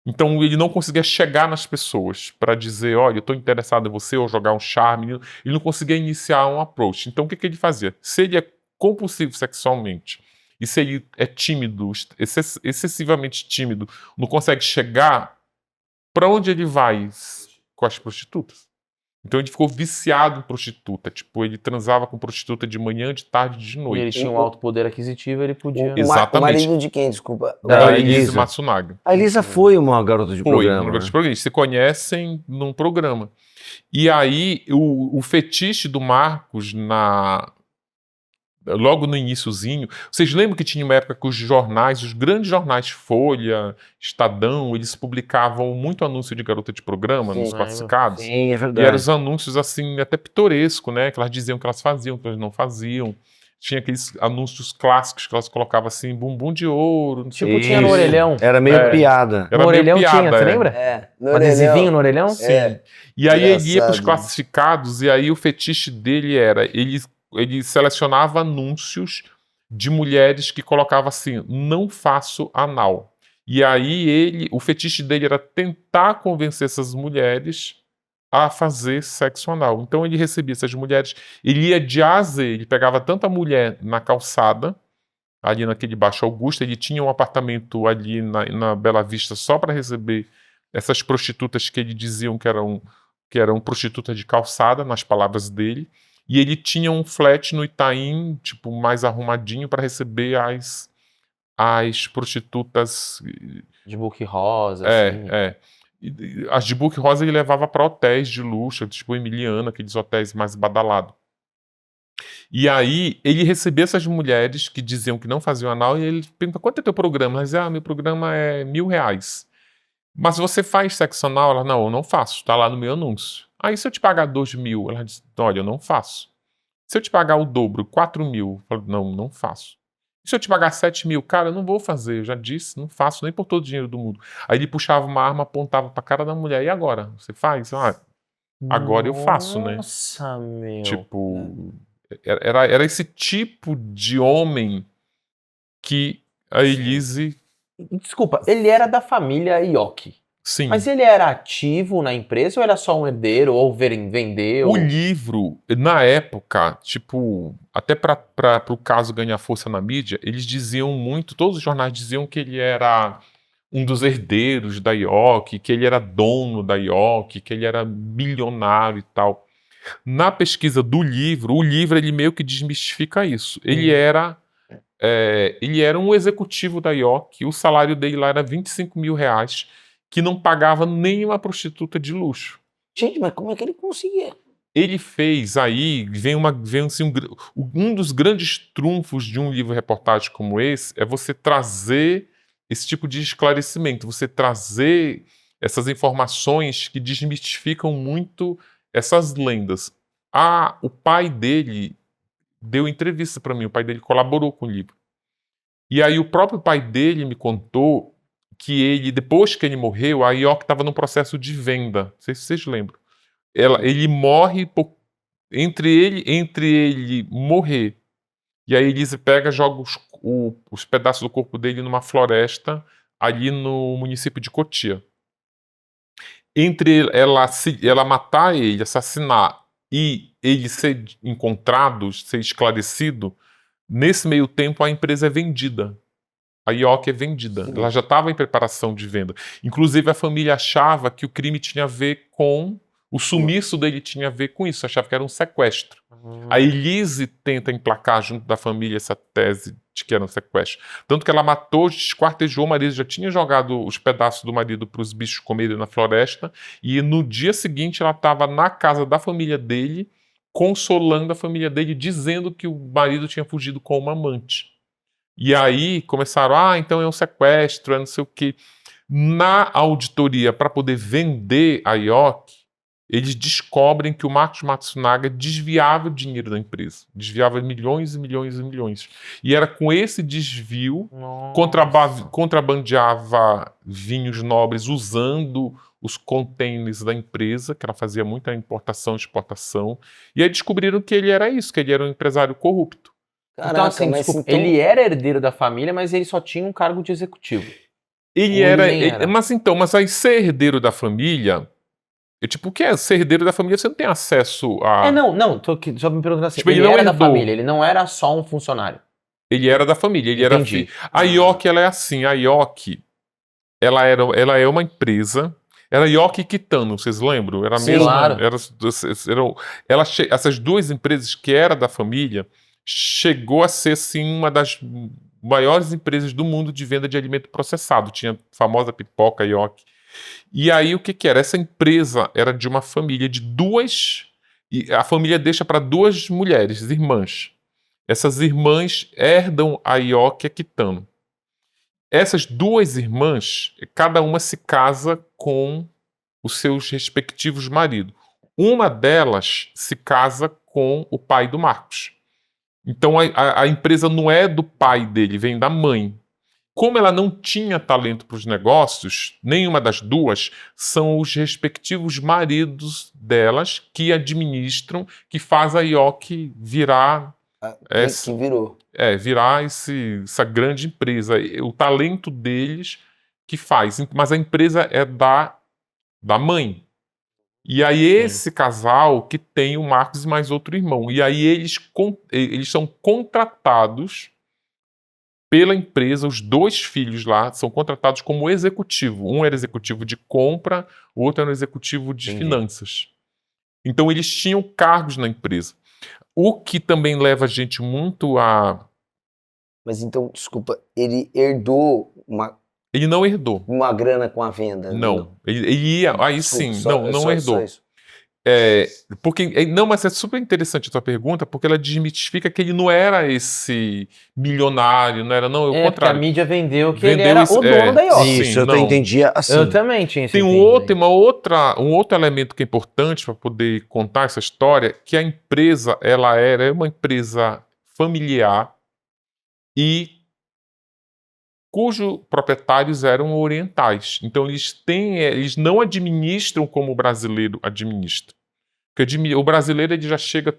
Então ele não conseguia chegar nas pessoas para dizer, olha, eu estou interessado em você, ou jogar um charme. Ele não conseguia iniciar um approach. Então o que ele fazia? Se ele é compulsivo sexualmente e se ele é tímido, excessivamente tímido, não consegue chegar, para onde ele vai? Com as prostitutas. Então ele ficou viciado em prostituta. Tipo, ele transava com prostituta de manhã, de tarde, de E noite. ele tinha um alto poder aquisitivo, ele podia... Exatamente. O marido de quem, desculpa? Da Elise. Elise Matsunaga. A Elisa foi uma garota de Foi, programa. um dos programas. Eles se conhecem num programa. E aí, o fetiche do Marcos logo no iniciozinho. Vocês lembram que tinha uma época que os jornais, os grandes jornais, Folha, Estadão, eles publicavam muito anúncio de garota de programa nos Sim. classificados? Sim, é E verdade. eram os anúncios, assim, até pitoresco, né? Que elas diziam que elas faziam, que elas não faziam. Tinha aqueles anúncios clássicos que elas colocavam assim, bumbum de ouro, não sei Tipo, o tinha no Isso. orelhão. Era meio piada. Era No meio orelhão piada, tinha, você é. lembra? No Um adesivinho no orelhão? É. E aí ele ia para os Engraçado. classificados, e aí o fetiche dele era, ele selecionava anúncios de mulheres que colocava assim, não faço anal. E aí o fetiche dele era tentar convencer essas mulheres a fazer sexo anal. Então ele recebia essas mulheres, ele ia de A a Z, ele pegava tanta mulher na calçada, ali naquele Baixo Augusta, ele tinha um apartamento ali na Bela Vista só para receber essas prostitutas que ele diziam que eram prostitutas de calçada, nas palavras dele, e ele tinha um flat no Itaim, tipo, mais arrumadinho para receber as prostitutas. De book rosa, assim. As de book rosa ele levava para hotéis de luxo, tipo Emiliana, aqueles hotéis mais badalados. E aí ele recebia essas mulheres que diziam que não faziam anal e ele pergunta, quanto é teu programa? Ela dizia, meu programa é R$1.000. Mas você faz sexo anal? Ela, não, eu não faço, tá lá no meu anúncio. Aí se eu te pagar 2.000? Ela diz, olha, eu não faço. Se eu te pagar o dobro, 4.000? Eu falo, não faço. E se eu te pagar 7.000? Cara, eu não vou fazer, eu já disse, não faço nem por todo o dinheiro do mundo. Aí ele puxava uma arma, apontava pra cara da mulher, e agora? Você faz? Agora eu faço, né? Nossa, meu. Tipo, era esse tipo de homem que a Elise, Desculpa, ele era da família Ioki. sim. Mas ele era ativo na empresa ou era só um herdeiro ou vendeu? O livro, na época, tipo, até para o caso ganhar força na mídia, eles diziam muito, todos os jornais diziam que ele era um dos herdeiros da Ioki, que ele era dono da Ioki, que ele era bilionário e tal. Na pesquisa do livro, o livro ele meio que desmistifica isso. Ele era um executivo da Ioki, o salário dele lá era R$25.000, que não pagava nem uma prostituta de luxo. Gente, mas como é que ele conseguia? Ele fez aí, vem assim, um dos grandes trunfos de um livro-reportagem como esse é você trazer esse tipo de esclarecimento, você trazer essas informações que desmistificam muito essas lendas. O pai dele deu entrevista para mim, o pai dele colaborou com o livro. E aí o próprio pai dele me contou que ele, depois que ele morreu, a Ioki estava num processo de venda. Não sei se vocês lembram. Ele morre entre ele morrer e a Elise pega e joga os pedaços do corpo dele numa floresta ali no município de Cotia. Entre ela matar ele, assassinar e ele ser encontrado, ser esclarecido, nesse meio tempo a empresa é vendida. A Ioki é vendida. Ela já estava em preparação de venda. Inclusive a família achava que o crime tinha a ver com... O sumiço dele tinha a ver com isso. Achava que era um sequestro. A Elise tenta emplacar junto da família essa tese de que era um sequestro. Tanto que ela matou, esquartejou o marido, já tinha jogado os pedaços do marido para os bichos comerem na floresta, e no dia seguinte ela estava na casa da família dele, consolando a família dele, dizendo que o marido tinha fugido com uma amante. E aí começaram, então é um sequestro, é não sei o quê. Na auditoria, para poder vender a Ioki, eles descobrem que o Marcos Matsunaga desviava o dinheiro da empresa. Desviava milhões e milhões e milhões. E era com esse desvio, contrabandeava vinhos nobres usando os containers da empresa, que ela fazia muita importação e exportação. E aí descobriram que ele era isso, que ele era um empresário corrupto. Caraca, Então, assim, mas desculpa, então- ele era herdeiro da família, mas ele só tinha um cargo de executivo. Ele Ou era, nem era? mas aí ser herdeiro da família... Tipo, o que é ser herdeiro da família? Você não tem acesso a... Não, tô aqui, só me perguntando assim, Tipo, ele ele não era da herdou. família, ele não era só um funcionário. Ele era da família, ele era Entendi. filho. A Ioki, ela é assim, a Ioki, ela é uma empresa, era Ioki e Kitano, vocês lembram? Era a Sim, mesma, claro. essas duas empresas que era da família, chegou a ser, assim, uma das maiores empresas do mundo de venda de alimento processado. Tinha a famosa pipoca Ioki. E aí, o que era? Essa empresa era de uma família de duas... E a família deixa para duas mulheres, irmãs. Essas irmãs herdam a Ioque e a Quitano. Essas duas irmãs, cada uma se casa com os seus respectivos maridos. Uma delas se casa com o pai do Marcos. Então a empresa não é do pai dele, vem da mãe. Como ela não tinha talento para os negócios, nenhuma das duas, são os respectivos maridos delas que administram, que faz a Ioque virar Que virou. virar essa grande empresa. O talento deles que faz. Mas a empresa é da mãe. E aí esse casal que tem o Marcos e mais outro irmão. E aí eles são contratados pela empresa, os dois filhos lá são contratados como executivo. Um era executivo de compra, o outro era executivo de finanças. Então eles tinham cargos na empresa. O que também leva a gente muito a... Mas então, desculpa, ele herdou Ele não herdou. uma grana com a venda? Não. Ele ia... Aí Desculpa, sim, não herdou. só isso. Não, mas é super interessante a tua pergunta, porque ela desmitifica que ele não era esse milionário, não era, não, é o Porque a contrário. mídia vendeu que ele Vendeu era isso, o dono da Ioki. Sim, Isso, eu não. entendia assim. Eu também tinha esse Tem um entendimento. outro elemento que é importante para poder contar essa história, que a empresa, ela era uma empresa familiar e cujos proprietários eram orientais. Então eles não administram como o brasileiro administra. Porque o brasileiro ele já chega,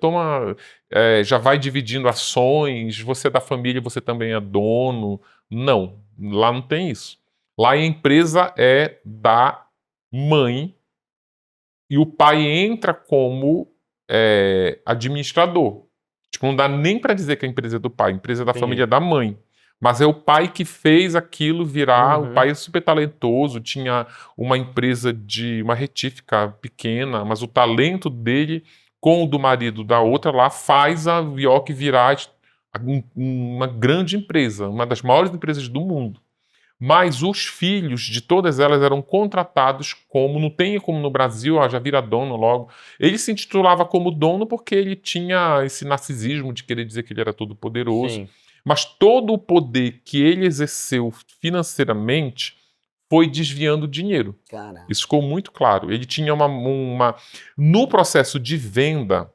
já vai dividindo ações, você é da família, você também é dono. Não, lá não tem isso. Lá a empresa é da mãe e o pai entra como administrador. Tipo, não dá nem para dizer que a empresa é do pai, a empresa é da família da mãe. Mas é o pai que fez aquilo virar. O pai é super talentoso, tinha uma empresa uma retífica pequena, mas o talento dele com o do marido da outra lá faz a Ioki virar uma grande empresa, uma das maiores empresas do mundo. Mas os filhos de todas elas eram contratados não tem como no Brasil, já vira dono logo. Ele se intitulava como dono porque ele tinha esse narcisismo de querer dizer que ele era todo poderoso. Sim. Mas todo o poder que ele exerceu financeiramente foi desviando dinheiro. Cara. Isso ficou muito claro. Ele tinha no processo de venda,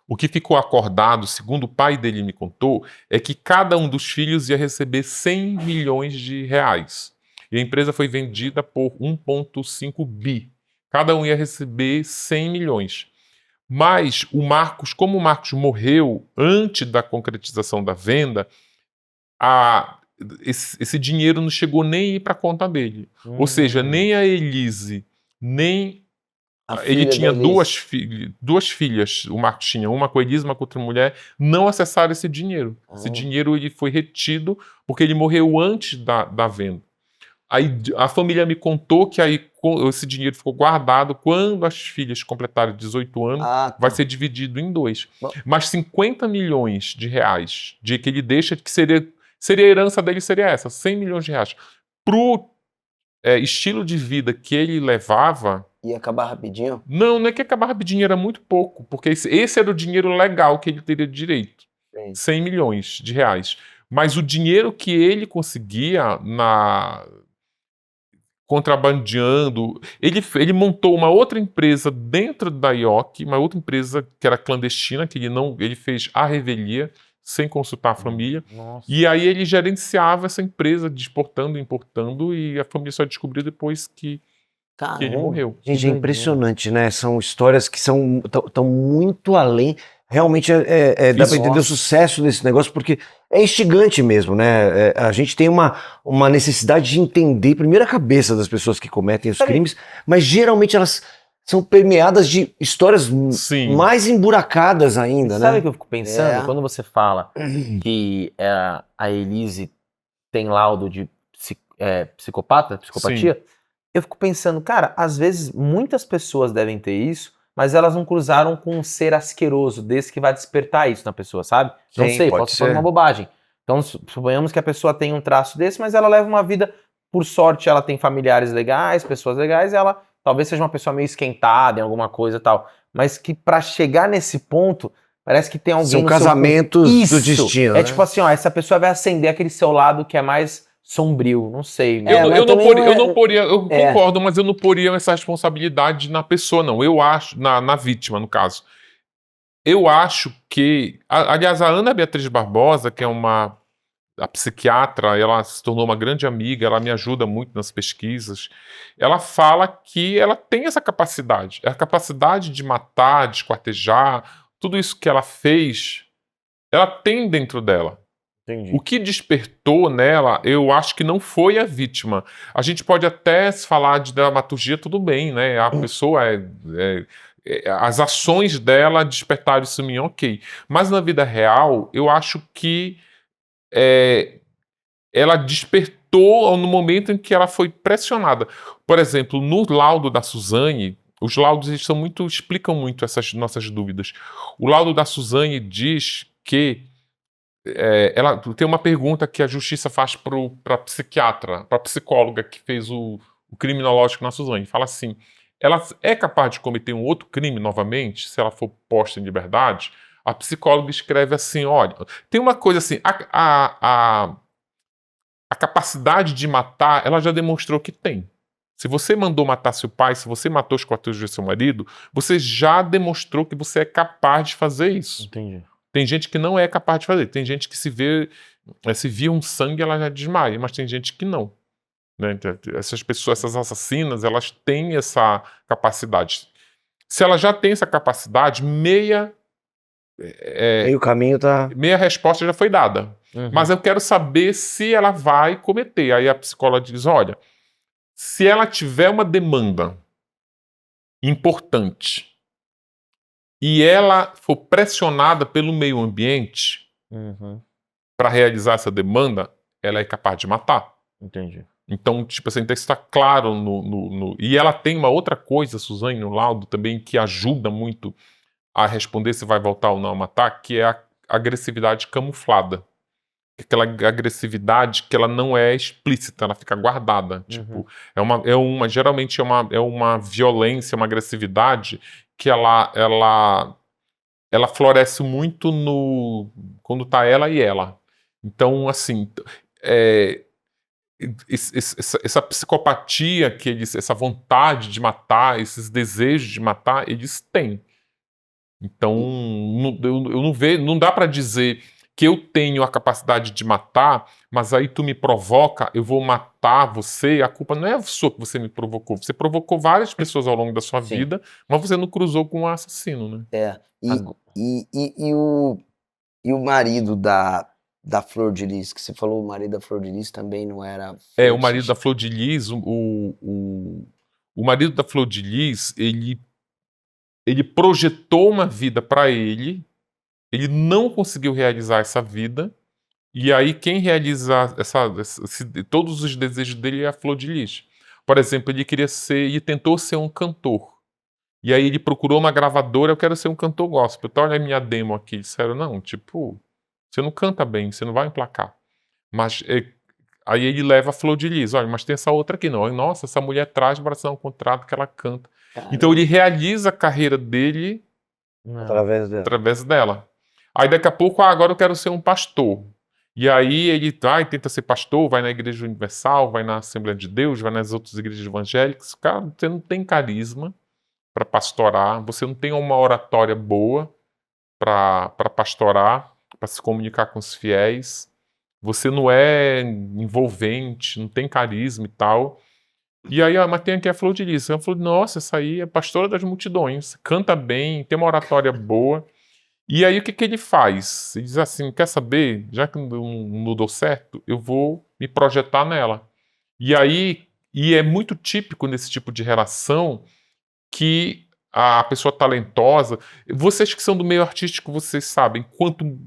o que ficou acordado, segundo o pai dele me contou, é que cada um dos filhos ia receber 100 milhões de reais. E a empresa foi vendida por 1,5 bi. Cada um ia receber 100 milhões. Mas como o Marcos morreu antes da concretização da venda, esse dinheiro não chegou nem a ir para a conta dele. Ou seja, nem a Elise, nem... Ele tinha duas filhas, o Marcos tinha, uma com a Elise, uma com outra mulher, não acessaram esse dinheiro. Esse dinheiro ele foi retido porque ele morreu antes da venda. Aí a família me contou que aí esse dinheiro ficou guardado. Quando as filhas completaram 18 anos, vai ser dividido em 2. Bom. Mas 50 milhões de reais de que ele deixa, que seria a herança dele, seria essa, 100 milhões de reais. Pro estilo de vida que ele levava... Ia acabar rapidinho? Não é que acabar rapidinho, era muito pouco, porque esse era o dinheiro legal que ele teria direito. Sim. 100 milhões de reais. Mas o dinheiro que ele conseguia contrabandeando. Ele montou uma outra empresa dentro da Ioki, uma outra empresa que era clandestina, que ele fez à revelia, sem consultar a família. Nossa. E aí ele gerenciava essa empresa de exportando, importando, e a família só descobriu depois que ele morreu. Gente, é impressionante, né? São histórias que estão muito além. Realmente dá para entender o sucesso desse negócio, porque é instigante mesmo, né? A gente tem uma necessidade de entender primeiro a cabeça das pessoas que cometem os crimes, mas geralmente elas são permeadas de histórias mais emburacadas ainda, Sabe né? o que eu fico pensando? Quando você fala que a Elise tem laudo de psicopatia, eu fico pensando, cara, às vezes muitas pessoas devem ter isso, mas elas não cruzaram com um ser asqueroso desse que vai despertar isso na pessoa, sabe? Não Sim, sei, pode posso falar ser. uma bobagem. Então, suponhamos que a pessoa tem um traço desse, mas ela leva uma vida, por sorte, ela tem familiares legais, pessoas legais, e ela talvez seja uma pessoa meio esquentada em alguma coisa e tal. Mas que pra chegar nesse ponto, Parece que tem alguém São no seu casamentos Isso. do destino, É né? tipo assim, ó, essa pessoa vai acender aquele seu lado que é mais sombrio, não sei. É, mas também não é- Eu não poria, eu É. concordo, mas eu não poria essa responsabilidade na pessoa, não. Eu acho, na vítima, no caso. Eu acho que, aliás, a Ana Beatriz Barbosa, que é a psiquiatra, ela se tornou uma grande amiga, ela me ajuda muito nas pesquisas. Ela fala que ela tem essa capacidade, a capacidade de matar, de esquartejar, tudo isso que ela fez, ela tem dentro dela. Entendi. O que despertou nela, eu acho que não foi a vítima. A gente pode até falar de dramaturgia, tudo bem, né? A pessoa as ações dela despertaram isso em mim, ok. Mas na vida real, eu acho que ela despertou no momento em que ela foi pressionada. Por exemplo, no laudo da Suzane, os laudos explicam muito essas nossas dúvidas. O laudo da Suzane diz que ela tem uma pergunta que a justiça faz para a psiquiatra, para a psicóloga que fez o criminológico na Suzane. Fala assim: ela é capaz de cometer um outro crime novamente, se ela for posta em liberdade? A psicóloga escreve assim: olha, tem uma coisa assim, a capacidade de matar, ela já demonstrou que tem. Se você mandou matar seu pai, se você matou os 14 de seu marido, você já demonstrou que você é capaz de fazer isso. Entendi. Tem gente que não é capaz de fazer. Tem gente que se via um sangue, ela já desmaia, mas tem gente que não. Né? Essas pessoas, essas assassinas, elas têm essa capacidade. Se ela já tem essa capacidade, meia Meio caminho tá... resposta já foi dada. Uhum. Mas eu quero saber se ela vai cometer. Aí a psicóloga diz: olha, se ela tiver uma demanda importante e ela for pressionada pelo meio ambiente Uhum. para realizar essa demanda, ela é capaz de matar. Entendi. Então, tipo assim, tem que estar claro E ela tem uma outra coisa, Suzane, no laudo também, que ajuda muito a responder se vai voltar ou não a matar, que é a agressividade camuflada. Aquela agressividade que ela não é explícita, ela fica guardada. Tipo, geralmente é uma violência, uma agressividade que ela floresce muito quando tá ela e ela. Então, assim, essa psicopatia que essa vontade de matar, esses desejos de matar, eles têm. Então, não dá para dizer que eu tenho a capacidade de matar, mas aí tu me provoca, eu vou matar você, a culpa não é sua que você me provocou. Você provocou várias pessoas ao longo da sua vida, mas você não cruzou com um assassino, né? E o marido da Flor de Lis, que você falou, o marido da Flor de Lis também não era... O marido da Flor de Lis, o marido da Flor de Lis, ele projetou uma vida para ele não conseguiu realizar essa vida, e aí quem realiza todos os desejos dele é a Flor de Lis. Por exemplo, ele tentou ser um cantor, e aí ele procurou uma gravadora: eu quero ser um cantor gospel. Então olha a minha demo aqui. Disseram: não, tipo, você não canta bem, você não vai emplacar. Mas aí ele leva a Flor de Lis: olha, mas tem essa outra aqui, não. Nossa, essa mulher traz para assinar um contrato que ela canta. Caramba. Então ele realiza a carreira dele através dela. Aí daqui a pouco, agora eu quero ser um pastor. E aí ele tenta ser pastor, vai na Igreja Universal, vai na Assembleia de Deus, vai nas outras igrejas evangélicas. Cara, você não tem carisma para pastorar, você não tem uma oratória boa para pastorar, para se comunicar com os fiéis, você não é envolvente, não tem carisma e tal. E aí, mas tem aqui a Flor de Lis. Ela falou: nossa, essa aí é pastora das multidões, canta bem, tem uma oratória boa. E aí o que ele faz? Ele diz assim: quer saber? Já que não deu certo, eu vou me projetar nela. E é muito típico nesse tipo de relação que a pessoa talentosa, vocês que são do meio artístico, vocês sabem,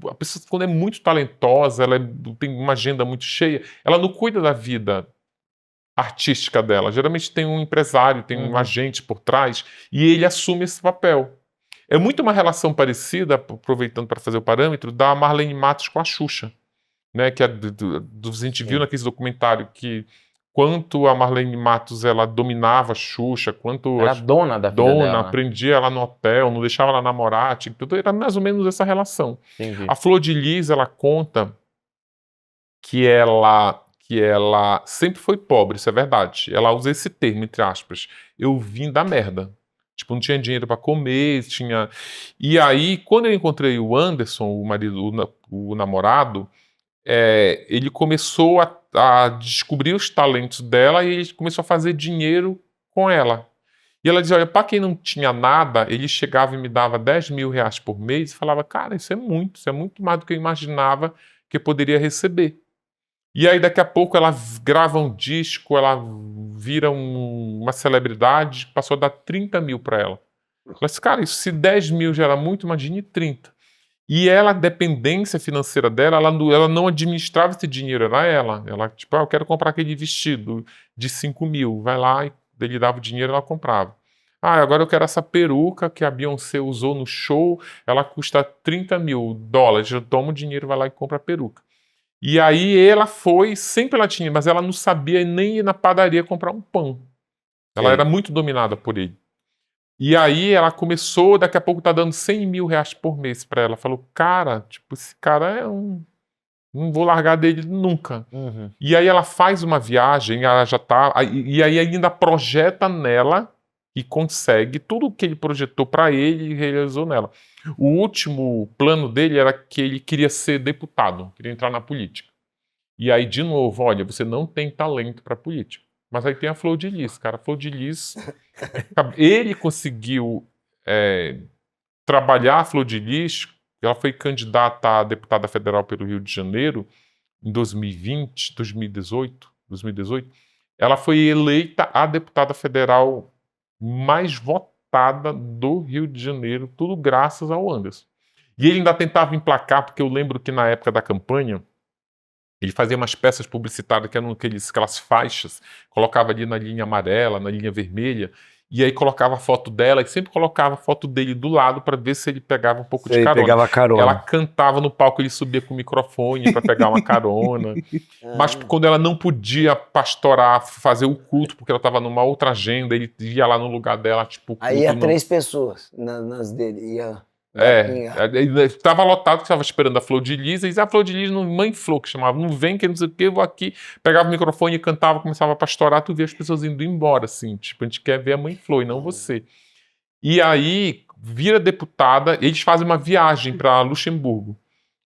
a pessoa, quando é muito talentosa, ela tem uma agenda muito cheia, ela não cuida da vida artística dela. Geralmente tem um empresário, tem um agente por trás, e ele assume esse papel. É muito uma relação parecida, aproveitando para fazer o parâmetro, da Marlene Matos com a Xuxa, né? Que a gente viu naquele documentário que quanto a Marlene Matos ela dominava a Xuxa, quanto Era a dona da vida dona dela, né? prendia ela no hotel, não deixava ela namorar, tudo era mais ou menos essa relação. Entendi. A Flor de Lis, ela conta que ela sempre foi pobre, isso é verdade. Ela usa esse termo, entre aspas. Eu vim da merda. Tipo, não tinha dinheiro para comer, tinha... E aí, quando eu encontrei o Anderson, o marido, o namorado, ele começou a descobrir os talentos dela e ele começou a fazer dinheiro com ela. E ela dizia, olha, para quem não tinha nada, ele chegava e me dava 10 mil reais por mês e falava, cara, isso é muito mais do que eu imaginava que eu poderia receber. E aí daqui a pouco ela grava um disco, ela vira uma celebridade, passou a dar 30 mil para ela. Ela disse, cara, isso, se 10 mil já era muito, imagine 30. E ela, a dependência financeira dela, ela não administrava esse dinheiro, era ela. Ela, tipo, eu quero comprar aquele vestido de 5 mil. Vai lá, e ele dava o dinheiro e ela comprava. Agora eu quero essa peruca que a Beyoncé usou no show, ela custa 30 mil dólares. Eu tomo o dinheiro, vai lá e compra a peruca. E aí ela foi, sempre ela tinha, mas ela não sabia nem ir na padaria comprar um pão. Ela Sim. era muito dominada por ele. E aí ela começou, daqui a pouco tá dando 100 mil reais por mês pra ela. Falou, cara, tipo, esse cara é um... Não vou largar dele nunca. Uhum. E aí ela faz uma viagem, ela já tá... E aí ainda projeta nela e consegue tudo que ele projetou pra ele e realizou nela. O último plano dele era que ele queria ser deputado, queria entrar na política. E aí, de novo, olha, você não tem talento pra política. Mas aí tem a Flor de Lis, cara. A Flor de Lis... Ele conseguiu trabalhar a Flor de Lis, ela foi candidata a deputada federal pelo Rio de Janeiro em 2018. Ela foi eleita a deputada federal mais votada do Rio de Janeiro, tudo graças ao Anderson. E ele ainda tentava emplacar, porque eu lembro que na época da campanha, ele fazia umas peças publicitárias que eram aquelas faixas, colocava ali na linha amarela, na linha vermelha, e aí colocava a foto dela e sempre colocava a foto dele do lado para ver se ele pegava um pouco de Ele carona. pegava carona. Ela cantava no palco, ele subia com o microfone para pegar uma carona. Mas quando ela não podia pastorar, fazer o culto, porque ela estava numa outra agenda, ele ia lá no lugar dela, tipo... Aí ia culto, 3 pessoas nas dele. Ia... Estava lotado, que estava esperando a Flor de Lis, e a Flor de Lis, Mãe Flor, que chamava, não vem, que não sei o que, eu vou aqui, pegava o microfone e cantava, começava a pastorar, tu via as pessoas indo embora, assim, tipo, a gente quer ver a Mãe Flor e não você. E aí, vira deputada, eles fazem uma viagem para Luxemburgo,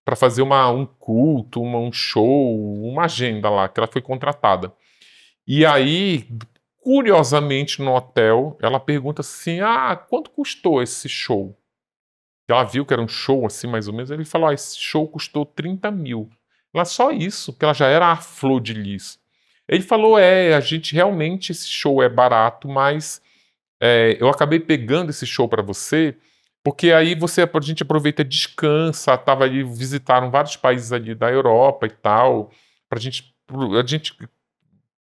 para fazer um culto, um show, uma agenda lá, que ela foi contratada. E aí, curiosamente, no hotel, ela pergunta assim, quanto custou esse show? Ela viu que era um show assim, mais ou menos. Ele falou, esse show custou 30 mil. Ela, só isso, porque ela já era a Flor de Lis. Ele falou, a gente realmente, esse show é barato, mas eu acabei pegando esse show para você, porque aí a gente aproveita, descansa, tava ali, visitaram vários países ali da Europa e tal, a gente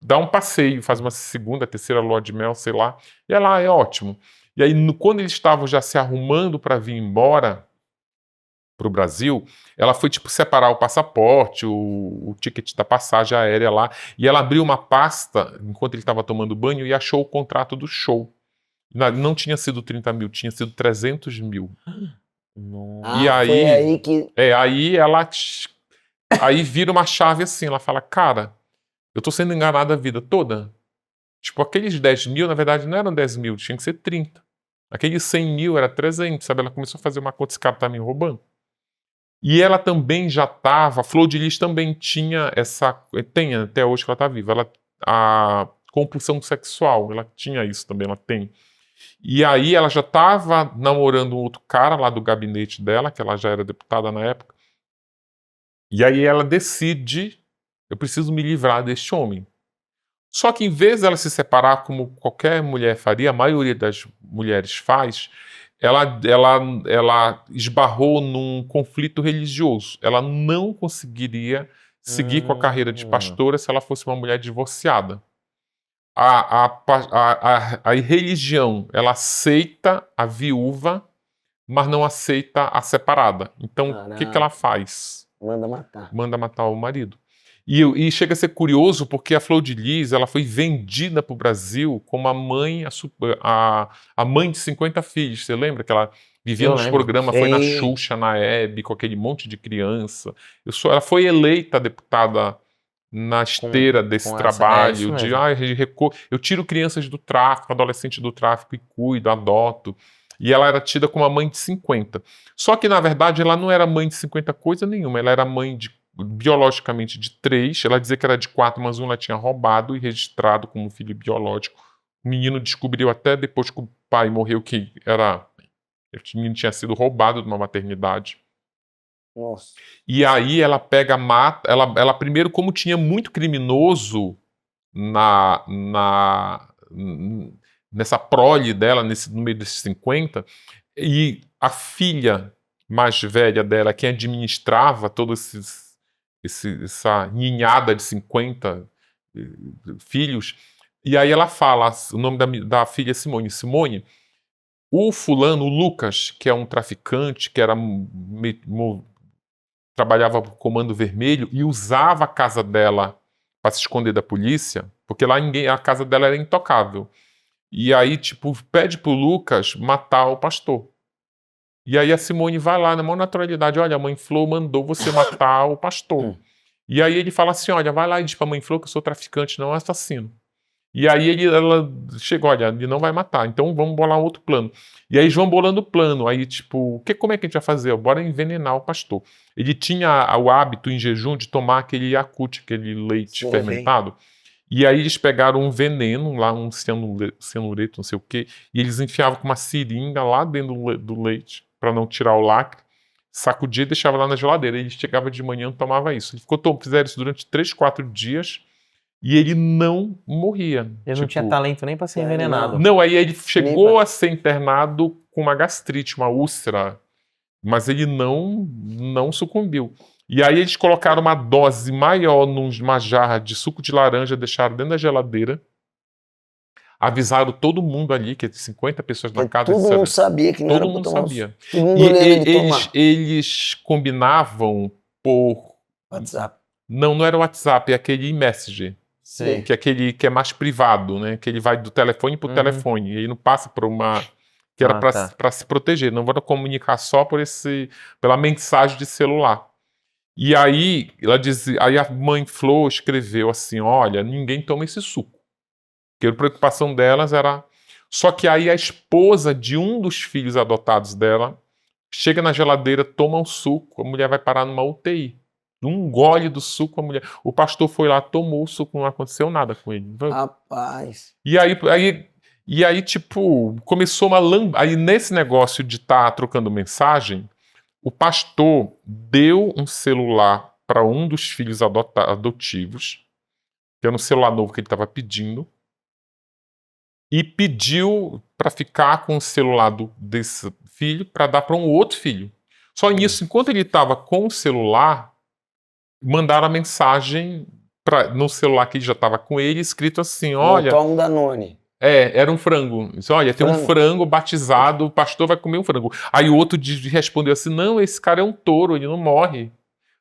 dar um passeio, faz uma segunda, terceira lua de mel, sei lá. E ela, é ótimo. E aí, quando eles estavam já se arrumando para vir embora para o Brasil, ela foi, tipo, separar o passaporte, o ticket da passagem aérea lá, e ela abriu uma pasta, enquanto ele estava tomando banho, e achou o contrato do show. Não tinha sido 30 mil, tinha sido 300 mil. Nossa. E aí, foi aí que... Aí vira uma chave assim, ela fala, cara, eu tô sendo enganada a vida toda. Tipo, aqueles 10 mil, na verdade, não eram 10 mil, tinha que ser 30. Aqueles 100 mil era 300, sabe? Ela começou a fazer uma conta, esse cara tá me roubando. E ela também já estava, a Flor de Lis também tinha tem até hoje que ela tá viva, a compulsão sexual, ela tinha isso também, ela tem. E aí ela já estava namorando um outro cara lá do gabinete dela, que ela já era deputada na época. E aí ela decide, eu preciso me livrar deste homem. Só que em vez dela se separar como qualquer mulher faria, a maioria das mulheres faz, ela esbarrou num conflito religioso. Ela não conseguiria seguir com a carreira de pastora se ela fosse uma mulher divorciada. A religião, ela aceita a viúva, mas não aceita a separada. Então, o que ela faz? Manda matar. Manda matar o marido. E chega a ser curioso porque a Flor de Lis ela foi vendida para o Brasil como a mãe, a mãe de 50 filhos. Você lembra que ela vivia Eu nos lembro. programas, foi na Sim. Xuxa, na Hebe, com aquele monte de criança. Ela foi eleita deputada na esteira desse com trabalho isso de mesmo. eu tiro crianças do tráfico, adolescentes do tráfico e cuido, adoto. E ela era tida como a mãe de 50. Só que, na verdade, ela não era mãe de 50 coisa nenhuma. Ela era mãe biologicamente de 3. Ela dizia que era de 4, mas um ela tinha roubado e registrado como filho biológico. O menino descobriu até depois que o pai morreu que o menino tinha sido roubado de uma maternidade. Nossa. E aí ela pega, mata. Ela primeiro, como tinha muito criminoso nessa prole dela, no meio desses 50, e a filha mais velha dela, quem administrava toda essa ninhada de 50 filhos, e aí ela fala, o nome da filha é Simone. Simone, o fulano, o Lucas, que é um traficante, que era trabalhava no Comando Vermelho e usava a casa dela para se esconder da polícia, porque lá a casa dela era intocável. E aí, tipo, pede pro Lucas matar o pastor. E aí a Simone vai lá na maior naturalidade, olha, a mãe Flor mandou você matar o pastor. E aí ele fala assim, olha, vai lá e diz pra mãe Flor que eu sou traficante, não assassino. E aí ela chega, olha, ele não vai matar, então vamos bolar um outro plano. E aí João bolando o plano, aí tipo, como é que a gente vai fazer? Bora envenenar o pastor. Ele tinha o hábito em jejum de tomar aquele Yakult, aquele leite fermentado. E aí eles pegaram um veneno, lá um cianureto, não sei o quê, e eles enfiavam com uma seringa lá dentro do leite, para não tirar o lacre, sacudia e deixava lá na geladeira. Ele chegava de manhã e tomava isso. Fizeram isso durante 3, 4 dias, e ele não morria. Ele não tinha talento nem pra ser envenenado. Não, aí ele chegou a ser internado com uma gastrite, uma úlcera, mas ele não sucumbiu. E aí eles colocaram uma dose maior numa jarra de suco de laranja, deixaram dentro da geladeira, avisaram todo mundo ali, que 50 pessoas na casa. Todo mundo sabia que não era todo mundo sabia. Todo mundo Eles combinavam por... WhatsApp. Não era o WhatsApp, é aquele Messenger. Sim. Que é aquele que é mais privado, né? Que ele vai do telefone pro telefone. E ele não passa por uma... Que era para se proteger. Não vou comunicar só pela mensagem de celular. E aí, aí a mãe Flor escreveu assim, olha, ninguém toma esse suco. Porque a preocupação delas era... Só que aí a esposa de um dos filhos adotados dela chega na geladeira, toma um suco, a mulher vai parar numa UTI. Um gole do suco, a mulher... O pastor foi lá, tomou o suco, não aconteceu nada com ele. Rapaz. E aí tipo, começou uma... Aí nesse negócio de estar trocando mensagem, o pastor deu um celular para um dos filhos adotivos, que era um celular novo que ele estava pedindo, e pediu para ficar com o celular desse filho para dar para um outro filho. Só nisso, enquanto ele estava com o celular, mandaram a mensagem no celular que já estava com ele, escrito assim, olha... Montou um Danone. Era um frango. Disse, olha, tem um frango batizado, o pastor vai comer um frango. Aí o outro respondeu assim, não, esse cara é um touro, ele não morre.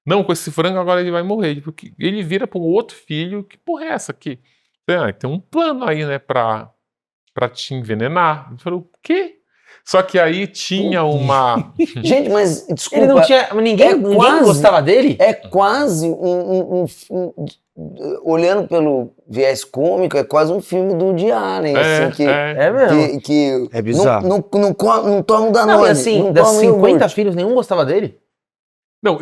Não, com esse frango agora ele vai morrer. Porque ele vira para um outro filho, que porra é essa aqui? Tem um plano aí, né, pra te envenenar. Ele falou, o quê? Só que aí tinha uma... Gente, mas desculpa. Ele não tinha... Ninguém gostava dele? É quase olhando pelo viés cômico, é quase um filme do Woody Allen, assim, mesmo. É bizarro. Não toma um Danone. Não, e assim, das 50 filhos, nenhum gostava dele? Não,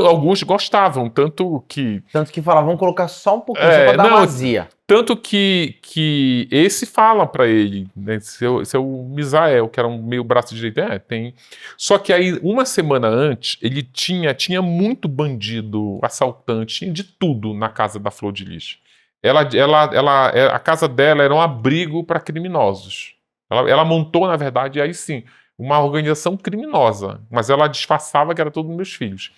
alguns gostavam, tanto que falavam, vamos colocar só um pouquinho, só pra dar vazia. Tanto que esse fala pra ele, né, esse é o Misael, que era um meio braço direito, tem. Só que aí, uma semana antes, ele tinha muito bandido, assaltante, tinha de tudo na casa da Flor de Lis. A casa dela era um abrigo para criminosos. Ela montou, na verdade, aí sim, uma organização criminosa, mas ela disfarçava que era todos meus filhos.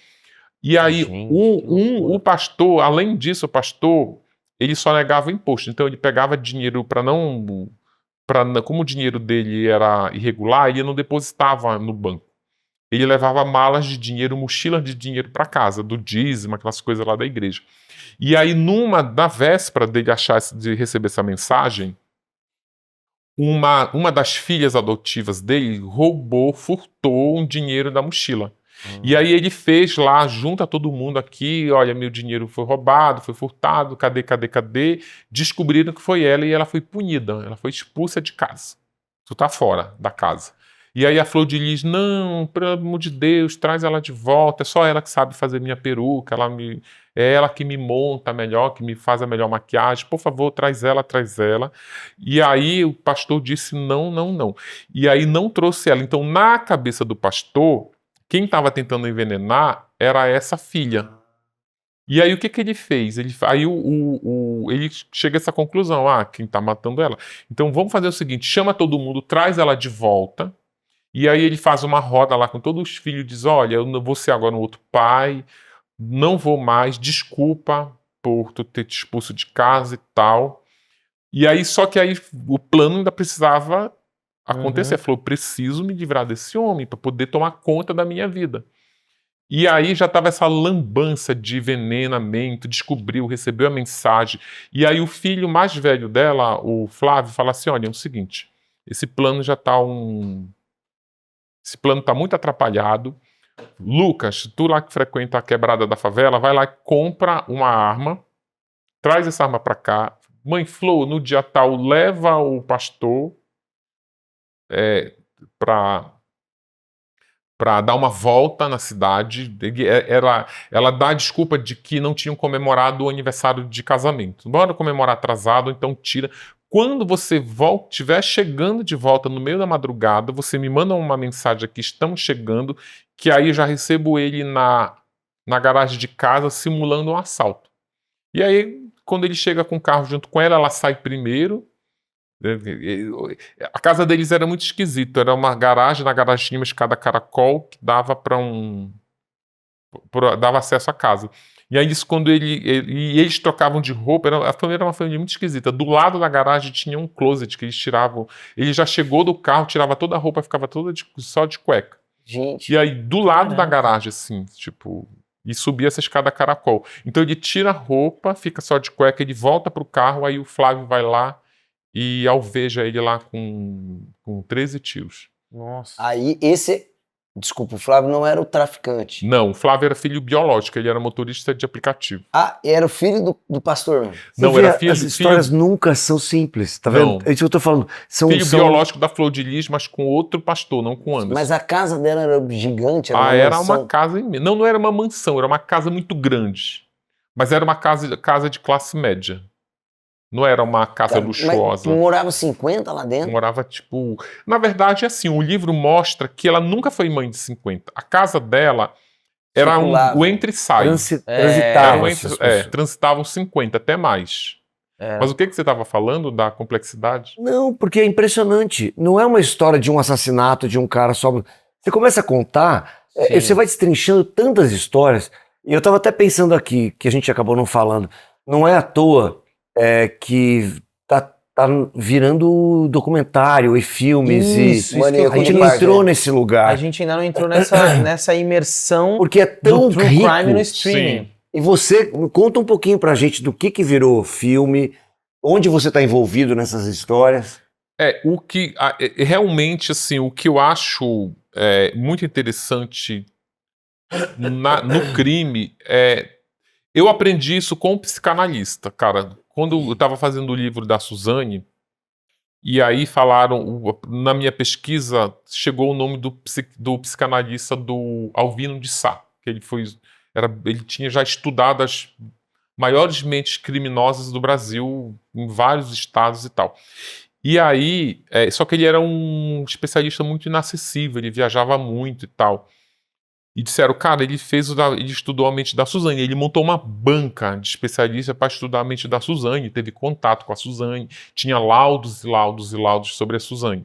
E aí, o pastor, além disso, o pastor, ele só negava imposto. Então, ele pegava dinheiro como o dinheiro dele era irregular, ele não depositava no banco. ele levava malas de dinheiro, mochilas de dinheiro para casa, do dízimo, aquelas coisas lá da igreja. E aí, na véspera dele de receber essa mensagem, uma das filhas adotivas dele furtou um dinheiro da mochila. E aí ele fez lá, junta todo mundo aqui, olha, meu dinheiro foi roubado, foi furtado, cadê? Descobriram que foi ela e ela foi punida, ela foi expulsa de casa. Tu tá fora da casa. E aí a Flor de Lis, não, pelo amor de Deus, traz ela de volta, é só ela que sabe fazer minha peruca, é ela que me monta melhor, que me faz a melhor maquiagem, por favor, traz ela. E aí o pastor disse não. E aí não trouxe ela. Então, na cabeça do pastor, quem estava tentando envenenar era essa filha. E aí o que ele fez? Ele chega a essa conclusão, quem está matando ela. Então vamos fazer o seguinte, chama todo mundo, traz ela de volta, e aí ele faz uma roda lá com todos os filhos, diz, olha, eu não vou ser agora um outro pai, não vou mais, desculpa por tu ter te expulso de casa e tal. E aí, só que aí o plano ainda precisava acontecer. Falou, preciso me livrar desse homem para poder tomar conta da minha vida. E aí já estava essa lambança de envenenamento, recebeu a mensagem. E aí o filho mais velho dela, o Flávio, fala assim, olha, é o seguinte, esse plano está muito atrapalhado. Lucas, tu lá que frequenta a quebrada da favela, vai lá e compra uma arma, traz essa arma para cá. Mãe Flor, no dia tal, leva o pastor para dar uma volta na cidade. Ela dá a desculpa de que não tinham comemorado o aniversário de casamento. Bora comemorar atrasado, então tira. Quando você estiver chegando de volta no meio da madrugada, você me manda uma mensagem aqui, estamos chegando, que aí eu já recebo ele na garagem de casa simulando um assalto. E aí, quando ele chega com o carro junto com ela, ela sai primeiro. A casa deles era muito esquisito, era uma garagem, na garagem tinha uma escada caracol que dava dava acesso à casa. E aí isso, quando eles trocavam de roupa, a família era uma família muito esquisita. Do lado da garagem tinha um closet que eles tiravam. Ele já chegou do carro, tirava toda a roupa, ficava toda só de cueca. Gente. E aí do lado da garagem, assim, tipo, e subia essa escada caracol. Então ele tira a roupa, fica só de cueca, ele volta pro carro, aí o Flávio vai lá e alveja ele lá com 13 tiros. Nossa. Aí desculpa, o Flávio não era o traficante. Não, o Flávio era filho biológico, ele era motorista de aplicativo. Era o filho do pastor mesmo. Não, era filho... As histórias nunca são simples, tá vendo? É isso que eu tô falando. Filho biológico da Flor de Lis, mas com outro pastor, não com Anderson. Mas a casa dela era gigante, era uma casa imensa. Não era uma mansão, era uma casa muito grande. Mas era uma casa de classe média. Não era uma casa luxuosa. Mas morava 50 lá dentro? Morava, tipo... Na verdade, assim, o livro mostra que ela nunca foi mãe de 50. A casa dela era o entre e sai. Transitavam 50, até mais. Mas o que você estava falando da complexidade? Não, porque é impressionante. Não é uma história de um assassinato, de um cara só... Você começa a contar, você vai destrinchando tantas histórias. E eu estava até pensando aqui, que a gente acabou não falando, não é à toa que tá virando documentário e filmes. Isso a gente não entrou nesse lugar. A gente ainda não entrou nessa imersão porque é tão do true rico. crime no streaming. Sim. E você conta um pouquinho pra gente do que virou filme, onde você tá envolvido nessas histórias. Realmente, assim, o que eu acho muito interessante no crime eu aprendi isso com um psicanalista, cara. Quando eu estava fazendo o livro da Suzane, e aí falaram, na minha pesquisa, chegou o nome do psicanalista do Alvino de Sá, que ele tinha já estudado as maiores mentes criminosas do Brasil, em vários estados e tal. E aí, só que ele era um especialista muito inacessível, ele viajava muito e tal. E disseram, cara, ele estudou a mente da Suzane, ele montou uma banca de especialistas para estudar a mente da Suzane, teve contato com a Suzane, tinha laudos e laudos e laudos sobre a Suzane.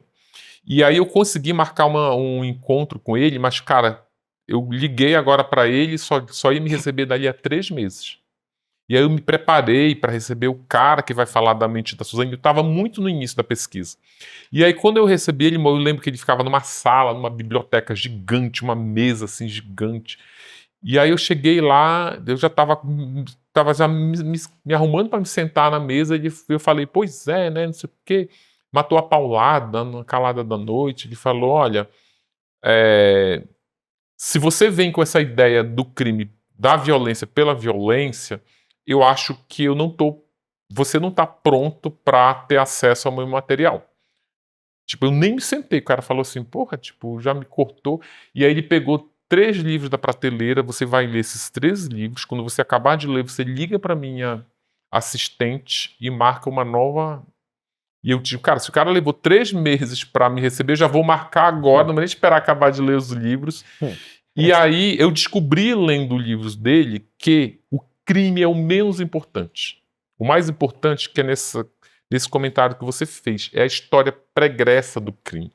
E aí eu consegui marcar um encontro com ele, mas, cara, eu liguei agora para ele, só ia me receber dali a 3 meses. E aí eu me preparei para receber o cara que vai falar da mente da Suzane. Eu estava muito no início da pesquisa. E aí quando eu recebi ele, eu lembro que ele ficava numa sala, numa biblioteca gigante, uma mesa assim gigante. E aí eu cheguei lá, eu já estava já me arrumando para me sentar na mesa, e eu falei, pois é, né, não sei o quê. Matou a paulada, na calada da noite. Ele falou, olha, se você vem com essa ideia do crime, da violência pela violência, eu acho que você não está pronto para ter acesso ao meu material. Tipo, eu nem me sentei. O cara falou assim, porra, tipo, já me cortou. E aí ele pegou 3 livros da prateleira, você vai ler esses 3 livros. Quando você acabar de ler, você liga para minha assistente e marca uma nova. E eu digo, cara, se o cara levou 3 meses para me receber, eu já vou marcar agora, não vou nem esperar acabar de ler os livros. E aí eu descobri, lendo livros dele, que o crime é o menos importante. O mais importante, que é nesse comentário que você fez, é a história pregressa do crime.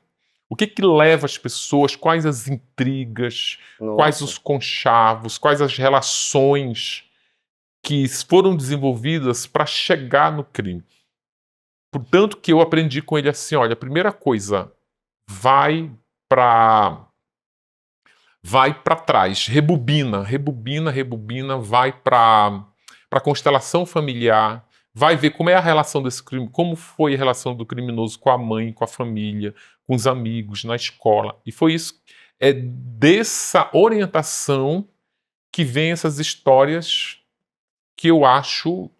O que leva as pessoas, quais as intrigas, quais os conchavos, quais as relações que foram desenvolvidas para chegar no crime. Portanto, que eu aprendi com ele assim, olha, a primeira coisa, vai para trás, rebobina, vai para a constelação familiar, vai ver como é a relação desse crime, como foi a relação do criminoso com a mãe, com a família, com os amigos, na escola. E foi isso, é dessa orientação que vem essas histórias que eu acho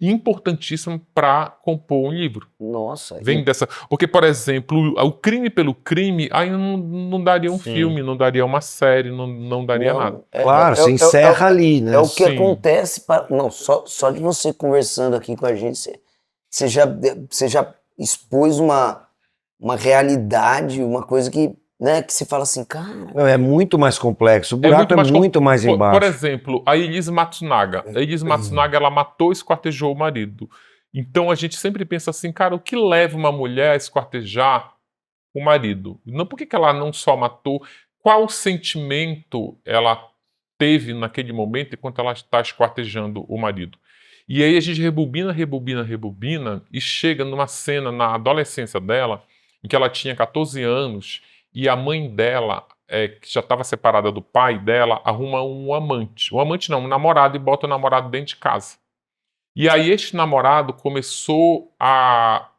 importantíssimo para compor um livro. Nossa. Vem dessa. Porque, por exemplo, o crime pelo crime, aí não daria um filme, não daria uma série, não daria nada. Claro, você encerra ali, né? É o que acontece. Não, só de você conversando aqui com a gente, você já expôs uma realidade, uma coisa que, né, que se fala assim, cara. É muito mais complexo. O buraco é muito mais embaixo. Por exemplo, a Elise Matsunaga. A Elise Matsunaga, ela matou e esquartejou o marido. Então a gente sempre pensa assim, cara, o que leva uma mulher a esquartejar o marido? Não, por que ela não só matou? Qual sentimento ela teve naquele momento enquanto ela está esquartejando o marido? E aí a gente rebobina e chega numa cena na adolescência dela, em que ela tinha 14 anos, e a mãe dela, que já estava separada do pai dela, arruma um amante. Um amante não, um namorado, e bota o namorado dentro de casa. E aí este namorado começou a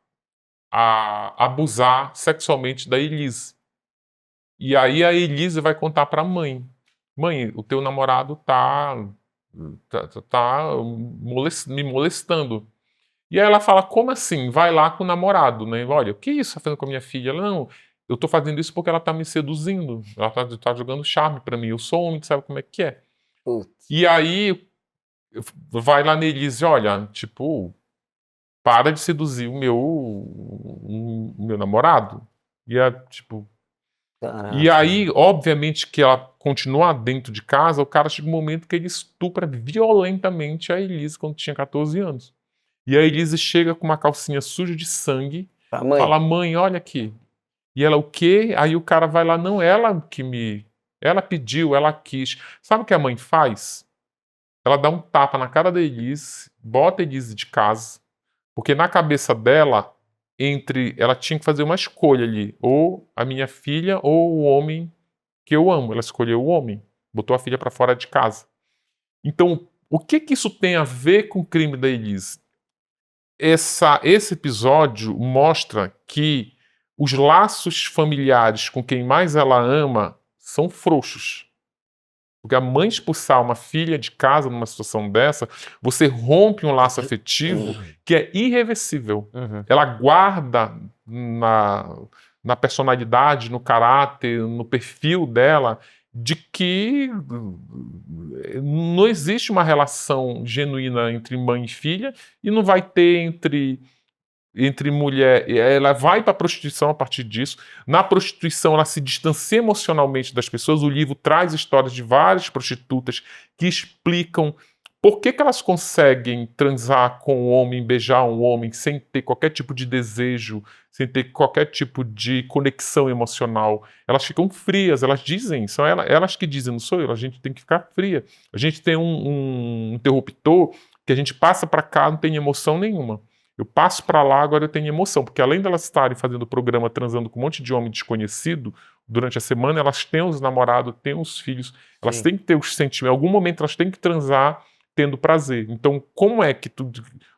abusar sexualmente da Elise. E aí a Elise vai contar para a mãe. Mãe, o teu namorado tá me molestando. E aí ela fala, como assim? Vai lá com o namorado, né? Olha, o que isso está fazendo com a minha filha? Ela, não, eu tô fazendo isso porque ela tá me seduzindo. Ela tá jogando charme para mim. Eu sou homem, sabe como é que é? Putz. E aí vai lá na Elise, olha, tipo, para de seduzir o meu namorado. E tipo... Caraca. E aí, obviamente, que ela continua dentro de casa, o cara chega um momento que ele estupra violentamente a Elise quando tinha 14 anos. E a Elise chega com uma calcinha suja de sangue, fala, mãe, olha aqui. E ela, o quê? Aí o cara vai lá, não, ela pediu, ela quis. Sabe o que a mãe faz? Ela dá um tapa na cara da Elise, bota a Elise de casa, porque na cabeça dela, ela tinha que fazer uma escolha ali, ou a minha filha ou o homem que eu amo. Ela escolheu o homem, botou a filha para fora de casa. Então, o que isso tem a ver com o crime da Elise? Esse episódio mostra que os laços familiares com quem mais ela ama são frouxos. Porque a mãe expulsar uma filha de casa numa situação dessa, você rompe um laço afetivo que é irreversível. Ela guarda na personalidade, no caráter, no perfil dela, de que não existe uma relação genuína entre mãe e filha, e não vai ter entre mulher, ela vai para a prostituição a partir disso. Na prostituição ela se distancia emocionalmente das pessoas. O livro traz histórias de várias prostitutas que explicam Por que elas conseguem transar com um homem, beijar um homem, sem ter qualquer tipo de desejo, sem ter qualquer tipo de conexão emocional? Elas ficam frias, elas dizem, são elas que dizem, não sou eu, a gente tem que ficar fria. A gente tem um interruptor que a gente passa para cá, não tem emoção nenhuma. Eu passo para lá, agora eu tenho emoção, porque além delas estarem fazendo o programa, transando com um monte de homem desconhecido, durante a semana, elas têm os namorados, têm os filhos, elas têm que ter os sentimentos, em algum momento elas têm que transar tendo prazer. Então, como é que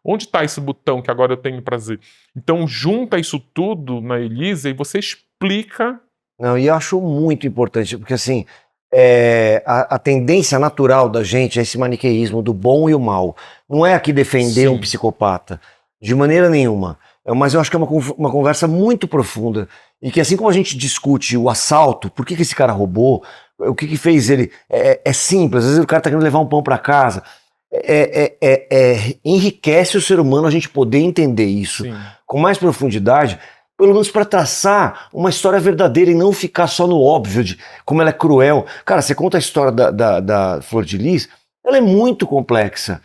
onde está esse botão que agora eu tenho prazer? Então, junta isso tudo na Elisa e você explica. Não, e eu acho muito importante, porque assim, a tendência natural da gente é esse maniqueísmo do bom e o mal. Não é aqui defender um psicopata, de maneira nenhuma. Mas eu acho que é uma conversa muito profunda. E que assim como a gente discute o assalto, por que esse cara roubou, o que fez ele... É simples, às vezes o cara tá querendo levar um pão para casa. Enriquece o ser humano a gente poder entender isso com mais profundidade, pelo menos para traçar uma história verdadeira e não ficar só no óbvio de como ela é cruel. Cara, você conta a história da Flor de Lis, ela é muito complexa.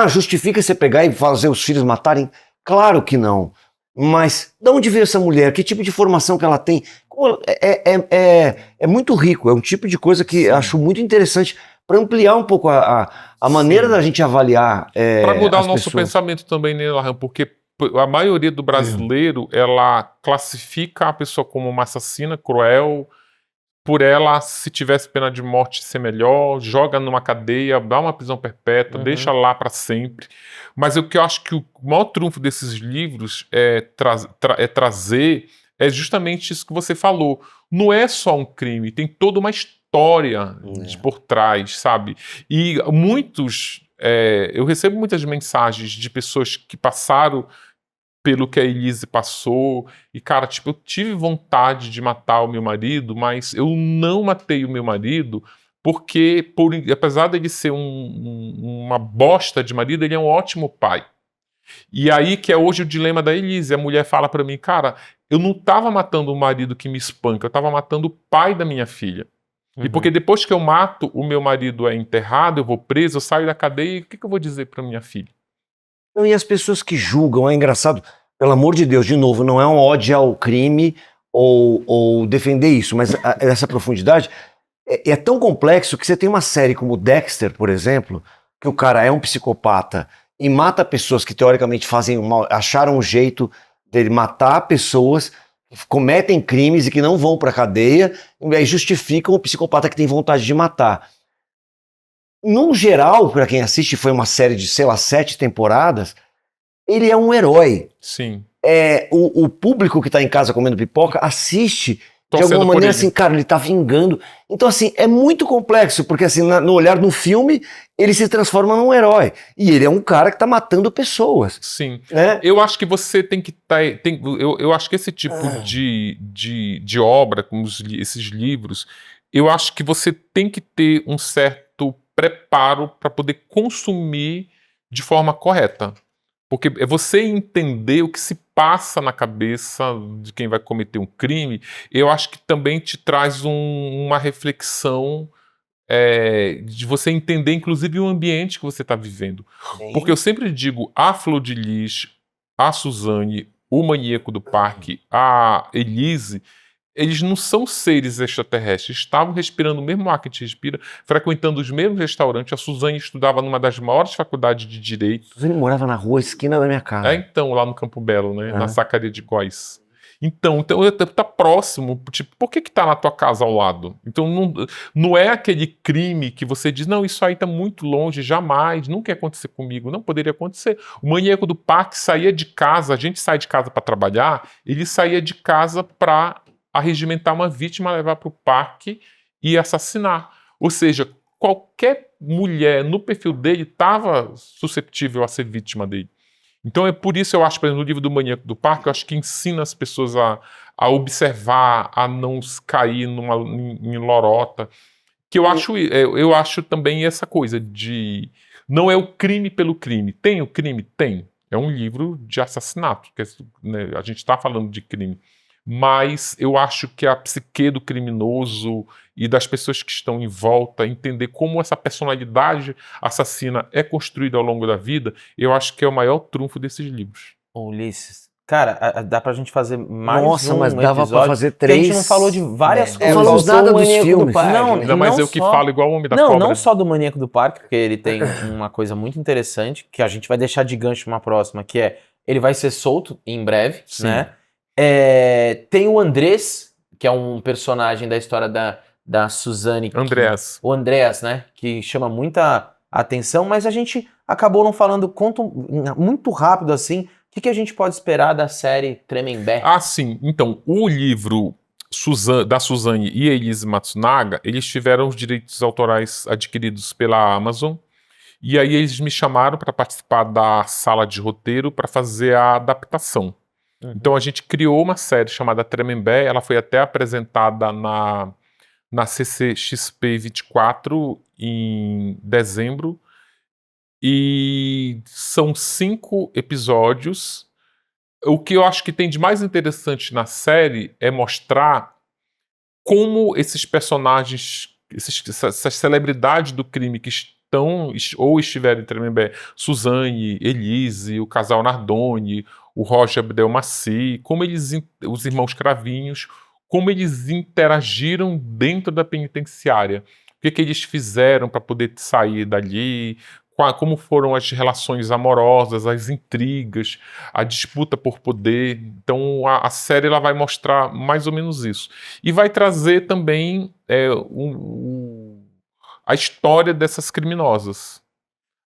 Justifica você pegar e fazer os filhos matarem? Claro que não. Mas de onde veio essa mulher? Que tipo de formação que ela tem? É muito rico, é um tipo de coisa que acho muito interessante para ampliar um pouco a maneira da gente avaliar para mudar o nosso pessoas. pensamento também, né, Larran? Porque a maioria do brasileiro, ela classifica a pessoa como uma assassina, cruel, por ela, se tivesse pena de morte, ser melhor, joga numa cadeia, dá uma prisão perpétua, deixa lá para sempre. Mas o que eu acho que o maior trunfo desses livros é trazer é justamente isso que você falou. Não é só um crime, tem toda uma história por trás, sabe? E eu recebo muitas mensagens de pessoas que passaram pelo que a Elise passou, e cara, tipo, eu tive vontade de matar o meu marido, mas eu não matei o meu marido porque, apesar dele ser uma bosta de marido, ele é um ótimo pai. E aí que é hoje o dilema da Elise, a mulher fala pra mim, cara, eu não tava matando o marido que me espanca, eu tava matando o pai da minha filha. E porque depois que eu mato, o meu marido é enterrado, eu vou preso, eu saio da cadeia, e o que eu vou dizer pra minha filha? Não, e as pessoas que julgam, é engraçado, pelo amor de Deus, de novo, não é um ódio ao crime ou defender isso, mas essa profundidade é tão complexo que você tem uma série como Dexter, por exemplo, que o cara é um psicopata e mata pessoas que teoricamente fazem mal, acharam um jeito dele matar pessoas, que cometem crimes e que não vão pra cadeia, e aí justificam o psicopata que tem vontade de matar. No geral, para quem assiste, foi uma série de, 7 temporadas, ele é um herói. Sim. O público que tá em casa comendo pipoca assiste Torcendo de alguma por maneira ele. assim, cara, ele tá vingando. Então assim, é muito complexo, porque assim, no olhar do filme, ele se transforma num herói. E ele é um cara que tá matando pessoas. Sim. Né? Eu acho que você tem que eu acho que esse tipo de obra, como esses livros, eu acho que você tem que ter um certo preparo para poder consumir de forma correta. Porque é você entender o que se passa na cabeça de quem vai cometer um crime, eu acho que também te traz uma reflexão de você entender, inclusive, o ambiente que você está vivendo. Sim. Porque eu sempre digo, a Flor de Lis, a Suzane, o Maníaco do Parque, a Elise, eles não são seres extraterrestres, estavam respirando o mesmo ar que a gente respira, frequentando os mesmos restaurantes. A Suzane estudava numa das maiores faculdades de Direito. Suzane morava na rua, esquina da minha casa. Então, lá no Campo Belo, né? Na Sacaria de Góis. Então tá próximo. Tipo, por que tá na tua casa ao lado? Então, não é aquele crime que você diz, não, isso aí tá muito longe, jamais, nunca ia acontecer comigo. Não poderia acontecer. O Maníaco do Parque saía de casa, a gente sai de casa para trabalhar, ele saía de casa para arregimentar uma vítima, levar para o parque e assassinar. Ou seja, qualquer mulher no perfil dele estava susceptível a ser vítima dele. Então é por isso eu acho, por exemplo, no livro do Maníaco do Parque, eu acho que ensina as pessoas a observar, a não cair em lorota. Que eu acho também essa coisa de... Não é o crime pelo crime. Tem o crime? Tem. É um livro de assassinato. A gente está falando de crime. mas eu acho que a psique do criminoso e das pessoas que estão em volta, entender como essa personalidade assassina é construída ao longo da vida, eu acho que é o maior trunfo desses livros. Ulisses, cara, dá pra gente fazer mais Nossa, um mas dava episódio, pra fazer porque a gente 3. não falou de várias Não coisas. falamos faltou nada o dos Maníaco do filmes. Parque, Não, né? Não, mas não eu que só- falo igual o Homem da Não, Cobra. não só do Maníaco do Parque, porque ele tem uma coisa muito interessante, que a gente vai deixar de gancho uma próxima, que é, ele vai ser solto em breve, Sim. né? Tem o Andrés, que é um personagem da história da Suzane. Andreas. O Andreas, né? Que chama muita atenção, mas a gente acabou não falando, conta muito rápido assim, o que a gente pode esperar da série Tremembé? Ah, sim. Então, o livro da Suzane e Elise Matsunaga, eles tiveram os direitos autorais adquiridos pela Amazon, e aí eles me chamaram para participar da sala de roteiro para fazer a adaptação. Então a gente criou uma série chamada Tremembé, ela foi até apresentada na CCXP 24 em dezembro, e são 5 episódios. O que eu acho que tem de mais interessante na série é mostrar como esses personagens, essas celebridades do crime que estão ou estiveram em Tremembé, Suzane, Elise, o casal Nardoni, o Roger Abdelmaci, como os irmãos Cravinhos, como eles interagiram dentro da penitenciária. O que eles fizeram para poder sair dali, como foram as relações amorosas, as intrigas, a disputa por poder. Então a série ela vai mostrar mais ou menos isso. E vai trazer também a história dessas criminosas.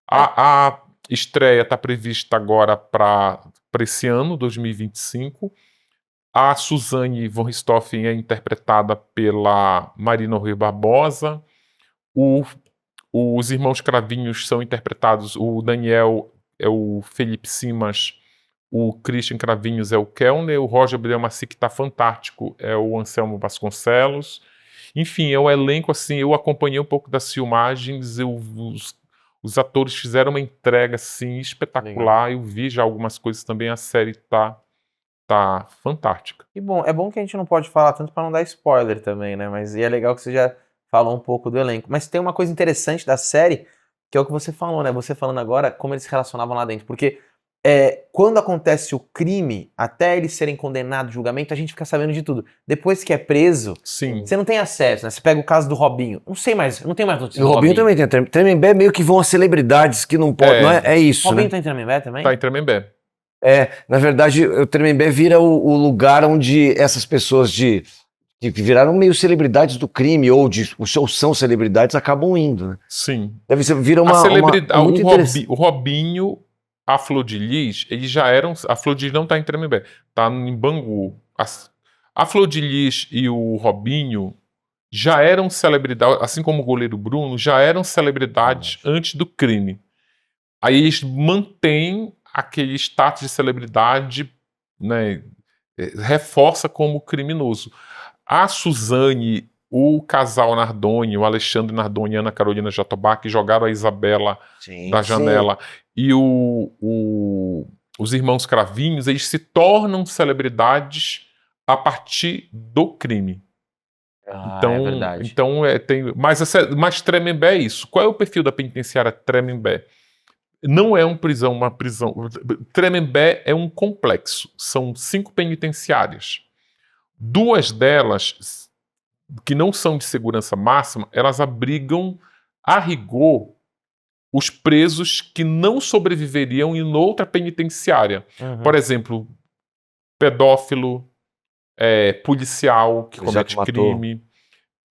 A estreia está prevista agora para esse ano, 2025. A Suzane von Richthofen é interpretada pela Marina Rui Barbosa. Os irmãos Cravinhos são interpretados, o Daniel é o Felipe Simas, o Christian Cravinhos é o Kellner, o Roger Abdelmaci, que está fantástico, é o Anselmo Vasconcelos. Enfim, é um elenco assim, eu acompanhei um pouco das filmagens, os atores fizeram uma entrega assim, espetacular. Legal. Eu vi já algumas coisas também, a série tá fantástica. E bom, é bom que a gente não pode falar tanto para não dar spoiler também, né? Mas é legal que você já falou um pouco do elenco. Mas tem uma coisa interessante da série, que é o que você falou, né? Você falando agora como eles se relacionavam lá dentro. Porque quando acontece o crime, até eles serem condenados, julgamento, a gente fica sabendo de tudo. Depois que é preso, sim, você não tem acesso, né? Você pega o caso do Robinho. Não tem mais notícia do Robinho. Também tem. Tremembé meio que vão as celebridades que não podem. Não é isso, Robinho né? tá em Tremembé também? Tá em Tremembé. Na verdade, o Tremembé vira o lugar onde essas pessoas que viraram meio celebridades do crime ou são celebridades acabam indo, né? Sim. Deve ser, vira uma muito interessante. O Robinho, a Flor de Lis, eles já eram... A Flor de Lis não tá em Tremembé, tá em Bangu. A Flor de Lis e o Robinho já eram celebridades, assim como o goleiro Bruno, já eram celebridades antes do crime. Aí eles mantêm aquele status de celebridade, né, reforça como criminoso. A Suzane, o casal Nardoni, o Alexandre Nardoni e a Ana Carolina Jatobá, que jogaram a Isabela da janela, e os irmãos Cravinhos, eles se tornam celebridades a partir do crime. Então, é verdade. Então, mas Tremembé é isso. Qual é o perfil da penitenciária Tremembé? Não é uma prisão. Tremembé é um complexo. São 5 penitenciárias. 2 delas, que não são de segurança máxima, elas abrigam, a rigor, os presos que não sobreviveriam em outra penitenciária. Por exemplo, pedófilo, policial que comete crime,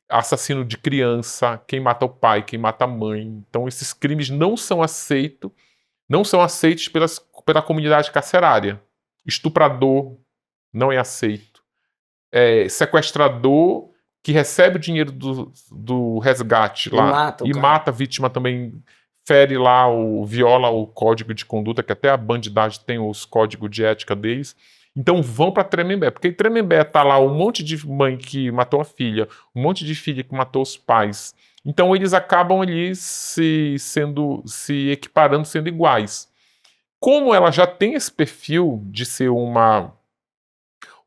assassino de criança, quem mata o pai, quem mata a mãe. Então esses crimes não são aceitos pela comunidade carcerária. Estuprador não é aceito. Sequestrador que recebe o dinheiro do resgate lá e mata a vítima também, fere lá, viola o código de conduta, que até a bandidagem tem os códigos de ética deles. Então vão para Tremembé, porque em Tremembé tá lá um monte de mãe que matou a filha, um monte de filha que matou os pais. Então eles acabam ali se equiparando, sendo iguais. Como ela já tem esse perfil de ser uma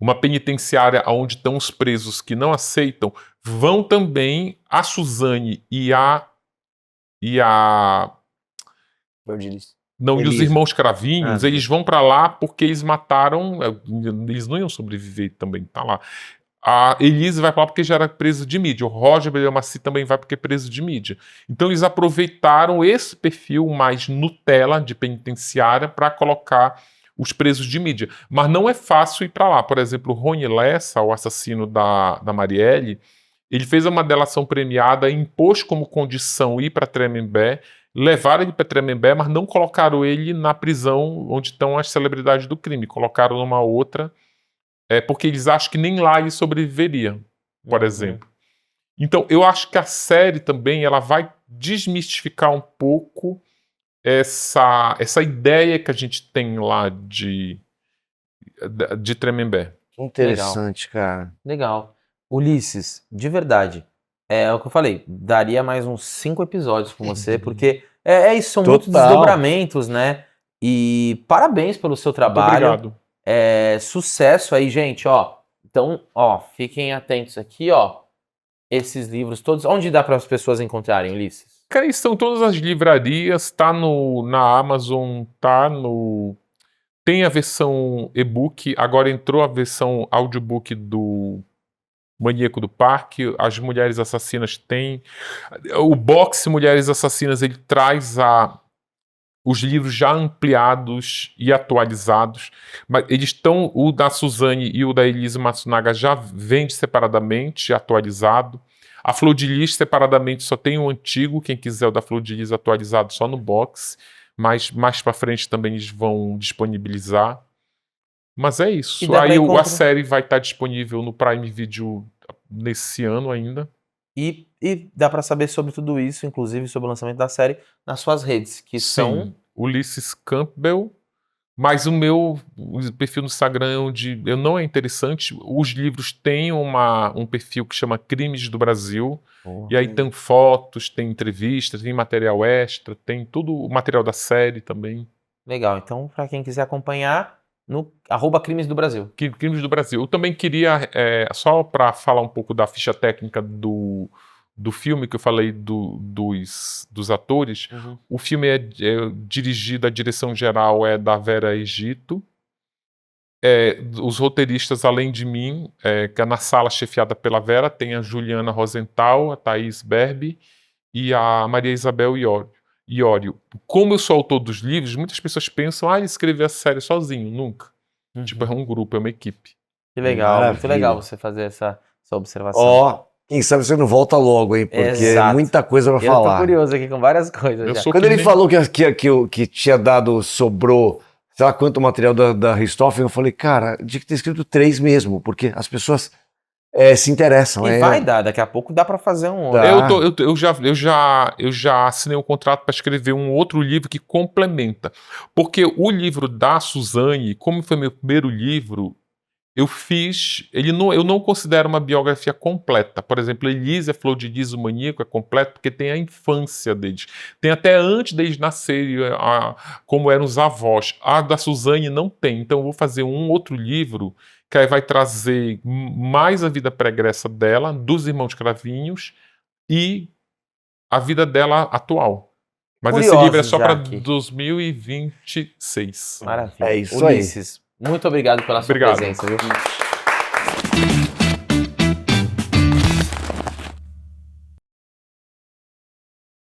uma penitenciária onde estão os presos que não aceitam, vão também a Suzane e Verdilis. não, e os Elise. irmãos Cravinhos, Ah, eles vão para lá porque eles mataram, eles não iam sobreviver também, tá lá. A Elise vai para lá porque já era preso de mídia. O Roger Belhamaci também vai porque é preso de mídia. Então eles aproveitaram esse perfil mais Nutella de penitenciária para colocar os presos de mídia. Mas não é fácil ir para lá. Por exemplo, o Rony Lessa, o assassino da Marielle, ele fez uma delação premiada e impôs como condição ir para Tremembé, levaram ele para Tremembé, mas não colocaram ele na prisão onde estão as celebridades do crime. Colocaram numa outra, porque eles acham que nem lá ele sobreviveria, por exemplo. Então, eu acho que a série também ela vai desmistificar um pouco essa ideia que a gente tem lá de Tremembé. interessante, cara. Legal. Ulisses, de verdade, é o que eu falei, daria mais uns 5 episódios com você, porque é isso, são muitos Total. desdobramentos, né? E parabéns pelo seu Muito trabalho. obrigado. Sucesso aí, gente, ó. Então, ó, fiquem atentos aqui, ó. Esses livros todos. Onde dá para as pessoas encontrarem, Ulisses? Cara, estão todas as livrarias, tá na Amazon, tem a versão e-book, agora entrou a versão audiobook do Maníaco do Parque, as Mulheres Assassinas tem. O box Mulheres Assassinas, ele traz os livros já ampliados e atualizados, mas eles estão, o da Suzane e o da Elise Matsunaga já vende separadamente, atualizado. A Flor de Lis separadamente só tem o antigo, quem quiser o da Flor de Lis atualizado só no box, mas mais pra frente também eles vão disponibilizar. Mas é isso. E dá pra Aí a encontrar- série vai estar disponível no Prime Video nesse ano ainda. E dá para saber sobre tudo isso, inclusive sobre o lançamento da série, nas suas redes, que são... Sim, Ulisses Campbell. Mas o perfil no Instagram onde eu não é interessante. Os livros têm um perfil que chama Crimes do Brasil. E aí tem fotos, tem entrevistas, tem material extra, tem tudo o material da série também. Legal, então para quem quiser acompanhar, no @Crimes do Brasil. Crimes do Brasil. Eu também queria, só para falar um pouco da ficha técnica do filme que eu falei dos atores, o filme é dirigido, a direção geral é da Vera Egito. Os roteiristas, além de mim, que é na sala chefiada pela Vera, tem a Juliana Rosenthal, a Thaís Berbi e a Maria Isabel Iorio. Como eu sou autor dos livros, muitas pessoas pensam, ele escreveu a série sozinho. Nunca. Tipo, é um grupo, é uma equipe. Que legal, muito Maravilha. legal você fazer essa observação. Ó, quem sabe você não volta logo, hein? Porque Exato. é muita coisa pra Eu tô falar. curioso aqui com várias coisas Eu já. sou Quando que ele nem- falou que tinha dado, sobrou, sei lá quanto material da Richthofen, eu falei, cara, tinha que ter escrito 3 mesmo, porque as pessoas se interessam. E vai dar, daqui a pouco dá pra fazer um outro. Dá. Eu já assinei um contrato para escrever um outro livro que complementa. Porque o livro da Suzane, como foi meu primeiro livro, eu não considero uma biografia completa. Por exemplo, Elise, a Flor de Lis, o Maníaco é completo porque tem a infância deles. Tem até antes deles nascerem, como eram os avós. A da Suzane não tem. Então eu vou fazer um outro livro que aí vai trazer mais a vida pregressa dela, dos irmãos Cravinhos e a vida dela atual. Mas esse livro é só para Jaque. 2026. Maravilha. É isso aí. Ulisses, muito obrigado pela sua Obrigado. presença, viu?